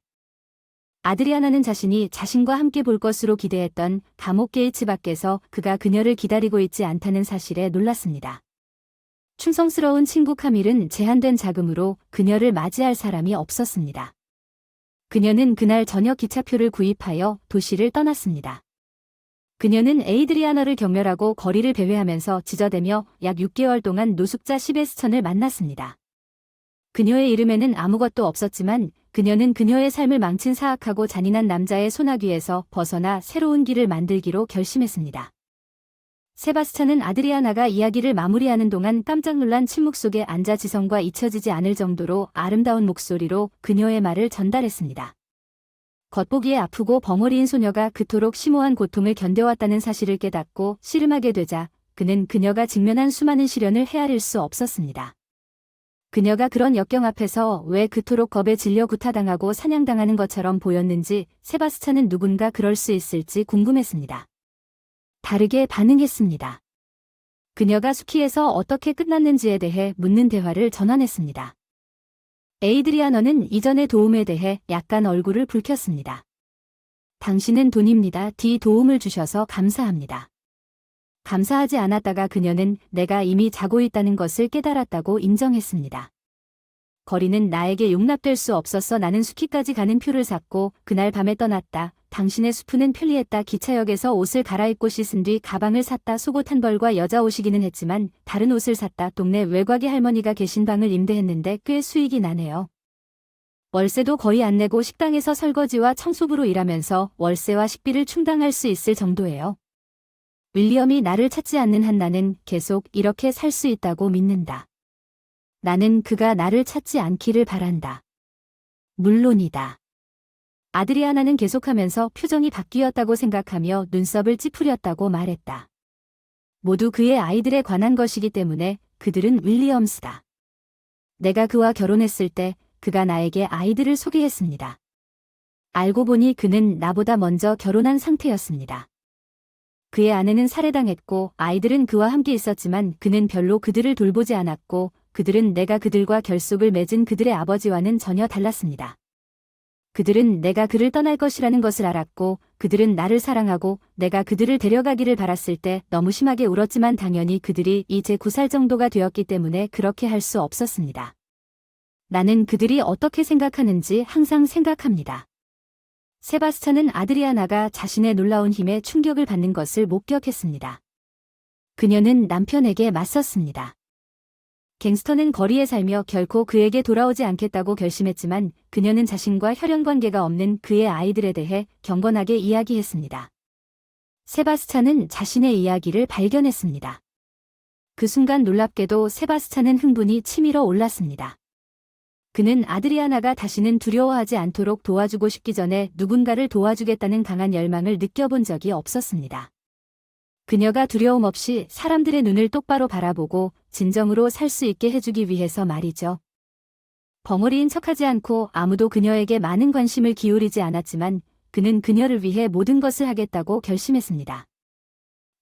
아드리아나는 자신이 자신과 함께 볼 것으로 기대했던 감옥 게이츠 밖에서 그가 그녀를 기다리고 있지 않다는 사실에 놀랐습니다. 충성스러운 친구 카밀은 제한된 자금으로 그녀를 맞이할 사람이 없었습니다. 그녀는 그날 저녁 기차표를 구입하여 도시를 떠났습니다. 그녀는 에이드리아너를 경멸하고 거리를 배회하면서 지저대며 약 6개월 동안 노숙자 시베스천을 만났습니다. 그녀의 이름에는 아무것도 없었지만 그녀는 그녀의 삶을 망친 사악하고 잔인한 남자의 소나귀에서 벗어나 새로운 길을 만들기로 결심했습니다. 세바스찬은 아드리아나가 이야기를 마무리하는 동안 깜짝 놀란 침묵 속에 앉아 지성과 잊혀지지 않을 정도로 아름다운 목소리로 그녀의 말을 전달했습니다. 겉보기에 아프고 벙어리인 소녀가 그토록 심오한 고통을 견뎌왔다는 사실을 깨닫고 씨름하게 되자 그는 그녀가 직면한 수많은 시련을 헤아릴 수 없었습니다. 그녀가 그런 역경 앞에서 왜 그토록 겁에 질려 구타당하고 사냥당하는 것처럼 보였는지 세바스찬은 누군가 그럴 수 있을지 궁금했습니다. 다르게 반응했습니다. 그녀가 스키에서 어떻게 끝났는지에 대해 묻는 대화를 전환했습니다. 에이드리아너는 이전의 도움에 대해 약간 얼굴을 붉혔습니다. 당신은 돈입니다. 도움을 주셔서 감사합니다. 감사하지 않았다가 그녀는 내가 이미 자고 있다는 것을 깨달았다고 인정했습니다. 거리는 나에게 용납될 수 없었어. 나는 스키까지 가는 표를 샀고 그날 밤에 떠났다. 당신의 수프는 편리했다. 기차역에서 옷을 갈아입고 씻은 뒤 가방을 샀다. 속옷 한 벌과 여자 옷이기는 했지만 다른 옷을 샀다. 동네 외곽의 할머니가 계신 방을 임대했는데 꽤 수익이 나네요. 월세도 거의 안 내고 식당에서 설거지와 청소부로 일하면서 월세와 식비를 충당할 수 있을 정도예요. 윌리엄이 나를 찾지 않는 한 나는 계속 이렇게 살 수 있다고 믿는다. 나는 그가 나를 찾지 않기를 바란다. 물론이다. 아드리아나는 계속하면서 표정이 바뀌었다고 생각하며 눈썹을 찌푸렸다고 말했다. 모두 그의 아이들에 관한 것이기 때문에 그들은 윌리엄스다. 내가 그와 결혼했을 때 그가 나에게 아이들을 소개했습니다. 알고 보니 그는 나보다 먼저 결혼한 상태였습니다. 그의 아내는 살해당했고 아이들은 그와 함께 있었지만 그는 별로 그들을 돌보지 않았고 그들은 내가 그들과 결속을 맺은 그들의 아버지와는 전혀 달랐습니다. 그들은 내가 그를 떠날 것이라는 것을 알았고 그들은 나를 사랑하고 내가 그들을 데려가기를 바랐을 때 너무 심하게 울었지만 당연히 그들이 이제 9살 정도가 되었기 때문에 그렇게 할 수 없었습니다. 나는 그들이 어떻게 생각하는지 항상 생각합니다. 세바스찬은 아드리아나가 자신의 놀라운 힘에 충격을 받는 것을 목격했습니다. 그녀는 남편에게 맞섰습니다. 갱스터는 거리에 살며 결코 그에게 돌아오지 않겠다고 결심했지만 그녀는 자신과 혈연관계가 없는 그의 아이들에 대해 경건하게 이야기했습니다. 세바스찬은 자신의 이야기를 발견했습니다. 그 순간 놀랍게도 세바스찬은 흥분이 치밀어 올랐습니다. 그는 아드리아나가 다시는 두려워하지 않도록 도와주고 싶기 전에 누군가를 도와주겠다는 강한 열망을 느껴본 적이 없었습니다. 그녀가 두려움 없이 사람들의 눈을 똑바로 바라보고 진정으로 살 수 있게 해주기 위해서 말이죠. 벙어리인 척하지 않고 아무도 그녀에게 많은 관심을 기울이지 않았지만 그는 그녀를 위해 모든 것을 하겠다고 결심했습니다.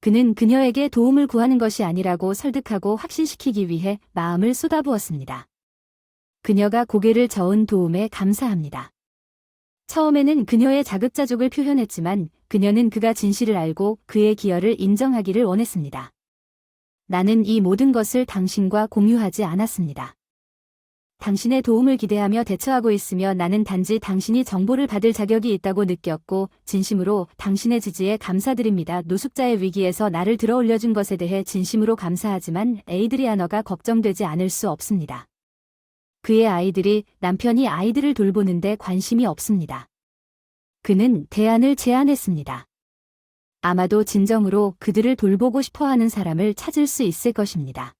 그는 그녀에게 도움을 구하는 것이 아니라고 설득하고 확신시키기 위해 마음을 쏟아부었습니다. 그녀가 고개를 저은 도움에 감사합니다. 처음에는 그녀의 자급자족을 표현했지만 그녀는 그가 진실을 알고 그의 기여를 인정하기를 원했습니다. 나는 이 모든 것을 당신과 공유하지 않았습니다. 당신의 도움을 기대하며 대처하고 있으며 나는 단지 당신이 정보를 받을 자격이 있다고 느꼈고 진심으로 당신의 지지에 감사드립니다. 노숙자의 위기에서 나를 들어 올려준 것에 대해 진심으로 감사하지만 에이드리아너가 걱정되지 않을 수 없습니다. 그의 아이들이 남편이 아이들을 돌보는데 관심이 없습니다. 그는 대안을 제안했습니다. 아마도 진정으로 그들을 돌보고 싶어하는 사람을 찾을 수 있을 것입니다.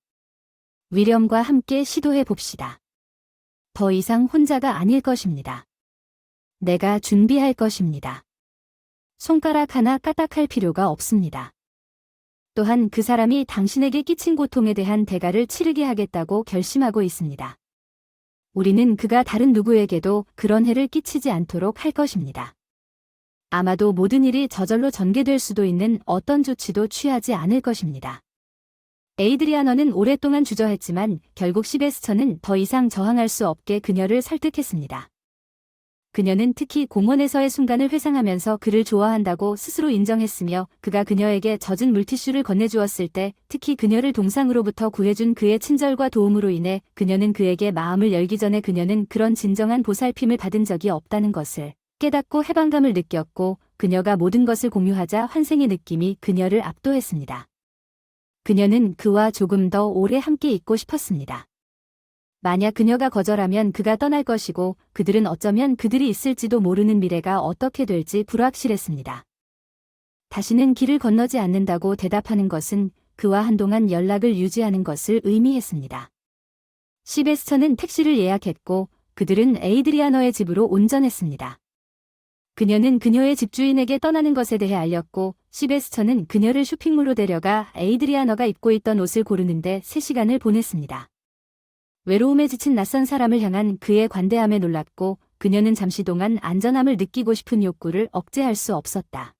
위렴과 함께 시도해 봅시다. 더 이상 혼자가 아닐 것입니다. 내가 준비할 것입니다. 손가락 하나 까딱할 필요가 없습니다. 또한 그 사람이 당신에게 끼친 고통에 대한 대가를 치르게 하겠다고 결심하고 있습니다. 우리는 그가 다른 누구에게도 그런 해를 끼치지 않도록 할 것입니다. 아마도 모든 일이 저절로 전개될 수도 있는 어떤 조치도 취하지 않을 것입니다. 에이드리아너는 오랫동안 주저했지만 결국 시베스처는 더 이상 저항할 수 없게 그녀를 설득했습니다. 그녀는 특히 공원에서의 순간을 회상하면서 그를 좋아한다고 스스로 인정했으며 그가 그녀에게 젖은 물티슈를 건네주었을 때 특히 그녀를 동상으로부터 구해준 그의 친절과 도움으로 인해 그녀는 그에게 마음을 열기 전에 그녀는 그런 진정한 보살핌을 받은 적이 없다는 것을 깨닫고 해방감을 느꼈고 그녀가 모든 것을 공유하자 환생의 느낌이 그녀를 압도했습니다. 그녀는 그와 조금 더 오래 함께 있고 싶었습니다. 만약 그녀가 거절하면 그가 떠날 것이고 그들은 어쩌면 그들이 있을지도 모르는 미래가 어떻게 될지 불확실했습니다. 다시는 길을 건너지 않는다고 대답하는 것은 그와 한동안 연락을 유지하는 것을 의미했습니다. 시베스처는 택시를 예약했고 그들은 에이드리아너의 집으로 운전했습니다. 그녀는 그녀의 집주인에게 떠나는 것에 대해 알렸고 시베스처는 그녀를 쇼핑몰로 데려가 에이드리아너가 입고 있던 옷을 고르는데 3시간을 보냈습니다. 외로움에 지친 낯선 사람을 향한 그의 관대함에 놀랐고 그녀는 잠시 동안 안전함을 느끼고 싶은 욕구를 억제할 수 없었다.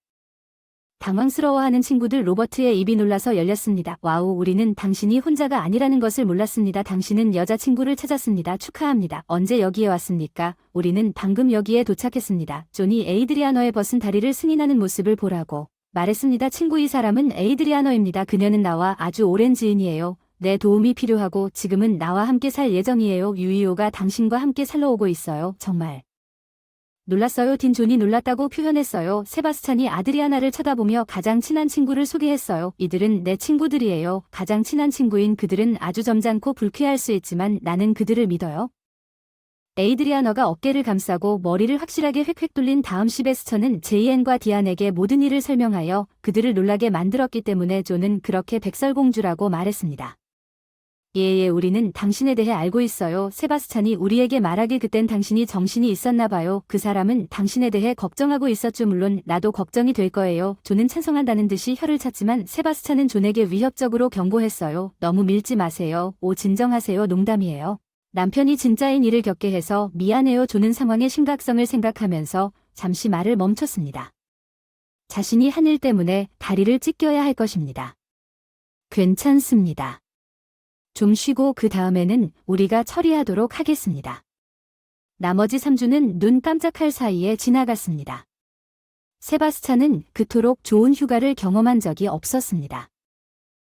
당황스러워하는 친구들 로버트의 입이 놀라서 열렸습니다. 와우, 우리는 당신이 혼자가 아니라는 것을 몰랐습니다. 당신은 여자친구를 찾았습니다. 축하합니다. 언제 여기에 왔습니까? 우리는 방금 여기에 도착했습니다. 존이 에이드리아너의 벗은 다리를 승인하는 모습을 보라고 말했습니다. 친구, 이 사람은 에이드리아너입니다. 그녀는 나와 아주 오랜 지인이에요. 내 도움이 필요하고 지금은 나와 함께 살 예정이에요. 유이오가 당신과 함께 살러 오고 있어요. 정말 놀랐어요. 딘 존이 놀랐다고 표현했어요. 세바스찬이 아드리아나를 쳐다보며 가장 친한 친구를 소개했어요. 이들은 내 친구들이에요. 가장 친한 친구인 그들은 아주 점잖고 불쾌할 수 있지만 나는 그들을 믿어요. 에이드리아너가 어깨를 감싸고 머리를 확실하게 획획 돌린 다음 시베스처는 제이앤과 디안에게 모든 일을 설명하여 그들을 놀라게 만들었기 때문에 존은 그렇게 백설공주라고 말했습니다. 예, 우리는 당신에 대해 알고 있어요. 세바스찬이 우리에게 말하길 그땐 당신이 정신이 있었나 봐요. 그 사람은 당신에 대해 걱정하고 있었죠. 물론 나도 걱정이 될 거예요. 존은 찬성한다는 듯이 혀를 찼지만 세바스찬은 존에게 위협적으로 경고했어요. 너무 밀지 마세요. 진정하세요. 농담이에요. 남편이 진짜인 일을 겪게 해서 미안해요. 존은 상황의 심각성을 생각하면서 잠시 말을 멈췄습니다. 자신이 한 일 때문에 다리를 찢겨야 할 것입니다. 괜찮습니다. 좀 쉬고 그 다음에는 우리가 처리하도록 하겠습니다. 나머지 3주는 눈 깜짝할 사이에 지나갔습니다. 세바스찬은 그토록 좋은 휴가를 경험한 적이 없었습니다.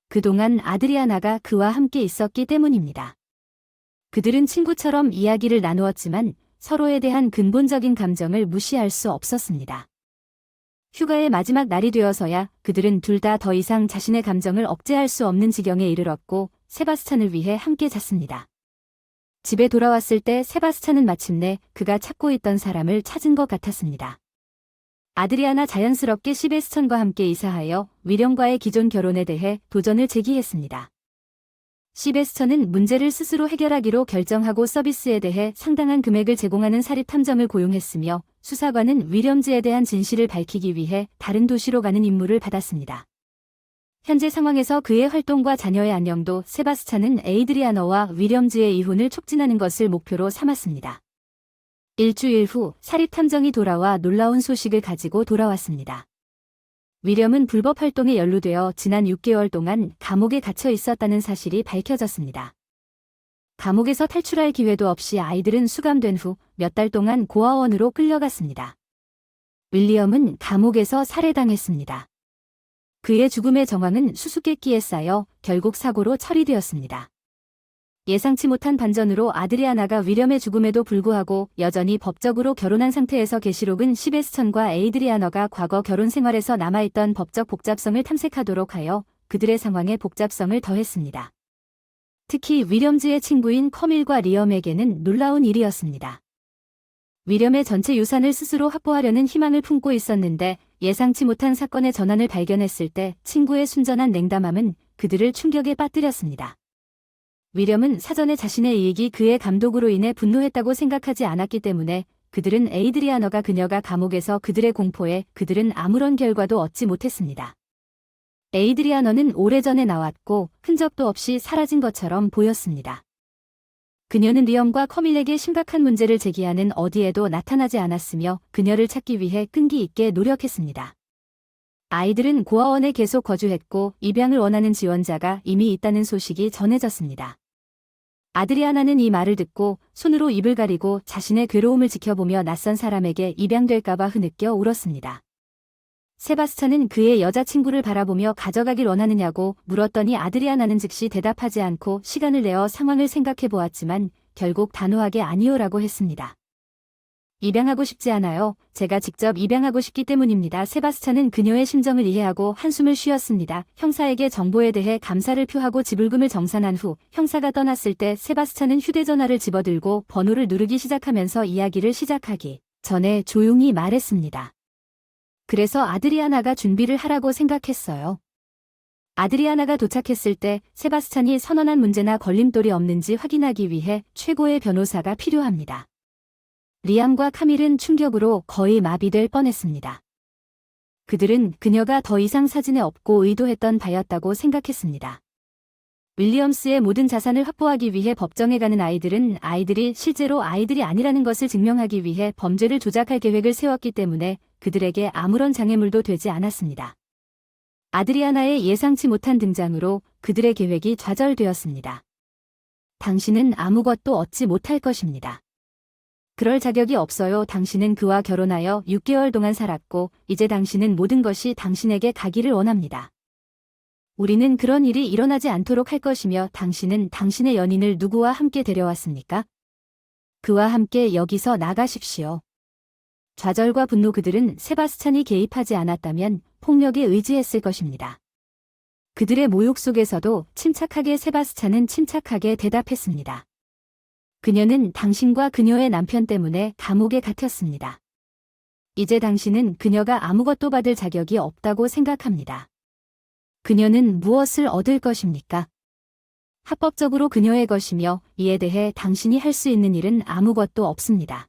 그동안 아드리아나가 그와 함께 있었기 때문입니다. 그들은 친구처럼 이야기를 나누었지만 서로에 대한 근본적인 감정을 무시할 수 없었습니다. 휴가의 마지막 날이 되어서야 그들은 둘 다 더 이상 자신의 감정을 억제할 수 없는 지경에 이르렀고 세바스찬을 위해 함께 잤습니다. 집에 돌아왔을 때 세바스찬은 마침내 그가 찾고 있던 사람을 찾은 것 같았습니다. 아드리아나 자연스럽게 시베스천과 함께 이사하여 위령과의 기존 결혼에 대해 도전을 제기했습니다. 시베스천은 문제를 스스로 해결하기로 결정하고 서비스에 대해 상당한 금액을 제공하는 사립 탐정을 고용했으며 수사관은 위렴즈에 대한 진실을 밝히기 위해 다른 도시로 가는 임무를 받았습니다. 현재 상황에서 그의 활동과 자녀의 안녕도 세바스찬은 에이드리아너와 위렴즈의 이혼을 촉진하는 것을 목표로 삼았습니다. 일주일 후 사립 탐정이 돌아와 놀라운 소식을 가지고 돌아왔습니다. 위렴은 불법 활동에 연루되어 지난 6개월 동안 감옥에 갇혀 있었다는 사실이 밝혀졌습니다. 감옥에서 탈출할 기회도 없이 아이들은 수감된 후 몇 달 동안 고아원으로 끌려갔습니다. 윌리엄은 감옥에서 살해당했습니다. 그의 죽음의 정황은 수수께끼에 쌓여 결국 사고로 처리되었습니다. 예상치 못한 반전으로 아드리아나가 위렴의 죽음에도 불구하고 여전히 법적으로 결혼한 상태에서 계시록은 시베스천과 에이드리아너가 과거 결혼 생활에서 남아있던 법적 복잡성을 탐색하도록 하여 그들의 상황에 복잡성을 더했습니다. 특히 위렴즈의 친구인 커밀과 리엄에게는 놀라운 일이었습니다. 위렴의 전체 유산을 스스로 확보하려는 희망을 품고 있었는데 예상치 못한 사건의 전환을 발견했을 때 친구의 순전한 냉담함은 그들을 충격에 빠뜨렸습니다. 위렴은 사전에 자신의 이익이 그의 감독으로 인해 분노했다고 생각하지 않았기 때문에 그들은 에이드리아너가 그녀가 감옥에서 그들의 공포에 그들은 아무런 결과도 얻지 못했습니다. 에이드리아너는 오래전에 나왔고 흔적도 없이 사라진 것처럼 보였습니다. 그녀는 리엄과 커밀에게 심각한 문제를 제기하는 어디에도 나타나지 않았으며 그녀를 찾기 위해 끈기 있게 노력했습니다. 아이들은 고아원에 계속 거주했고 입양을 원하는 지원자가 이미 있다는 소식이 전해졌습니다. 아드리아나는 이 말을 듣고 손으로 입을 가리고 자신의 괴로움을 지켜보며 낯선 사람에게 입양될까봐 흐느껴 울었습니다. 세바스찬은 그의 여자친구를 바라보며 가져가길 원하느냐고 물었더니 아드리아나는 즉시 대답하지 않고 시간을 내어 상황을 생각해 보았지만 결국 단호하게 아니요라고 했습니다. 입양하고 싶지 않아요. 제가 직접 입양하고 싶기 때문입니다. 세바스찬은 그녀의 심정을 이해하고 한숨을 쉬었습니다. 형사에게 정보에 대해 감사를 표하고 지불금을 정산한 후 형사가 떠났을 때 세바스찬은 휴대전화를 집어들고 번호를 누르기 시작하면서 이야기를 시작하기 전에 조용히 말했습니다. 그래서 아드리아나가 준비를 하라고 생각했어요. 아드리아나가 도착했을 때 세바스찬이 선언한 문제나 걸림돌이 없는지 확인하기 위해 최고의 변호사가 필요합니다. 리암과 카밀은 충격으로 거의 마비될 뻔했습니다. 그들은 그녀가 더 이상 사진에 없고 의도했던 바였다고 생각했습니다. 윌리엄스의 모든 자산을 확보하기 위해 법정에 가는 아이들은 아이들이 실제로 아이들이 아니라는 것을 증명하기 위해 범죄를 조작할 계획을 세웠기 때문에 그들에게 아무런 장애물도 되지 않았습니다. 아드리아나의 예상치 못한 등장으로 그들의 계획이 좌절되었습니다. 당신은 아무것도 얻지 못할 것입니다. 그럴 자격이 없어요. 당신은 그와 결혼하여 6개월 동안 살았고 이제 당신은 모든 것이 당신에게 가기를 원합니다. 우리는 그런 일이 일어나지 않도록 할 것이며 당신은 당신의 연인을 누구와 함께 데려왔습니까? 그와 함께 여기서 나가십시오. 좌절과 분노 그들은 세바스찬이 개입하지 않았다면 폭력에 의지했을 것입니다. 그들의 모욕 속에서도 침착하게 세바스찬은 침착하게 대답했습니다. 그녀는 당신과 그녀의 남편 때문에 감옥에 갇혔습니다. 이제 당신은 그녀가 아무것도 받을 자격이 없다고 생각합니다. 그녀는 무엇을 얻을 것입니까? 합법적으로 그녀의 것이며 이에 대해 당신이 할 수 있는 일은 아무것도 없습니다.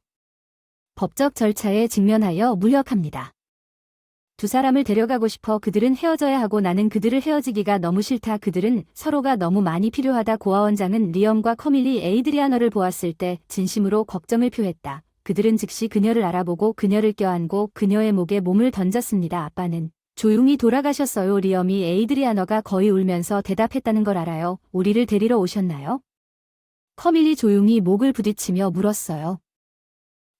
법적 절차에 직면하여 무력합니다. 두 사람을 데려가고 싶어 그들은 헤어져야 하고 나는 그들을 헤어지기가 너무 싫다. 그들은 서로가 너무 많이 필요하다. 고아 원장은 리엄과 커밀리 에이드리아너를 보았을 때 진심으로 걱정을 표했다. 그들은 즉시 그녀를 알아보고 그녀를 껴안고 그녀의 목에 몸을 던졌습니다. 아빠는 조용히 돌아가셨어요. 리엄이 에이드리아너가 거의 울면서 대답했다는 걸 알아요. 우리를 데리러 오셨나요? 커밀리 조용히 목을 부딪히며 물었어요.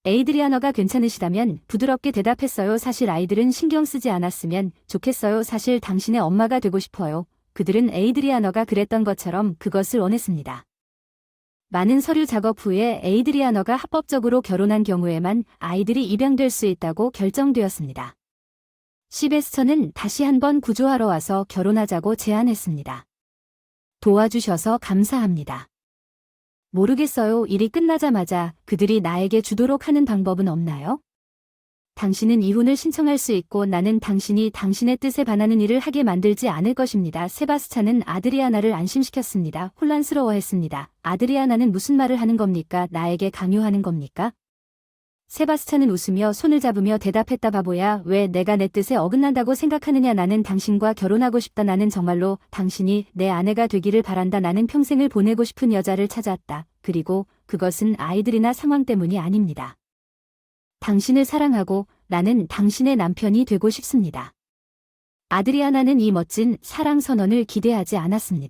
에이드리아너가 괜찮으시다면 부드럽게 대답했어요. 사실 아이들은 신경 쓰지 않았으면 좋겠어요. 사실 당신의 엄마가 되고 싶어요. 그들은 에이드리아너가 그랬던 것처럼 그것을 원했습니다. 많은 서류 작업 후에 에이드리아너가 합법적으로 결혼한 경우에만 아이들이 입양될 수 있다고 결정되었습니다. 시베스처는 다시 한번 구조하러 와서 결혼하자고 제안했습니다. 도와주셔서 감사합니다. 모르겠어요. 일이 끝나자마자 그들이 나에게 주도록 하는 방법은 없나요? 당신은 이혼을 신청할 수 있고 나는 당신이 당신의 뜻에 반하는 일을 하게 만들지 않을 것입니다. 세바스찬은 아드리아나를 안심시켰습니다. 혼란스러워했습니다. 아드리아나는 무슨 말을 하는 겁니까? 나에게 강요하는 겁니까? 세바스찬은 웃으며 손을 잡으며 대답했다. 바보야. 왜 내가 내 뜻에 어긋난다고 생각하느냐. 나는 당신과 결혼하고 싶다. 나는 정말로 당신이 내 아내가 되기를 바란다. 나는 평생을 보내고 싶은 여자를 찾았다. 그리고 그것은 아이들이나 상황 때문이 아닙니다. 당신을 사랑하고 나는 당신의 남편이 되고 싶습니다. 아드리아나는 이 멋진 사랑 선언을 기대하지 않았습니다.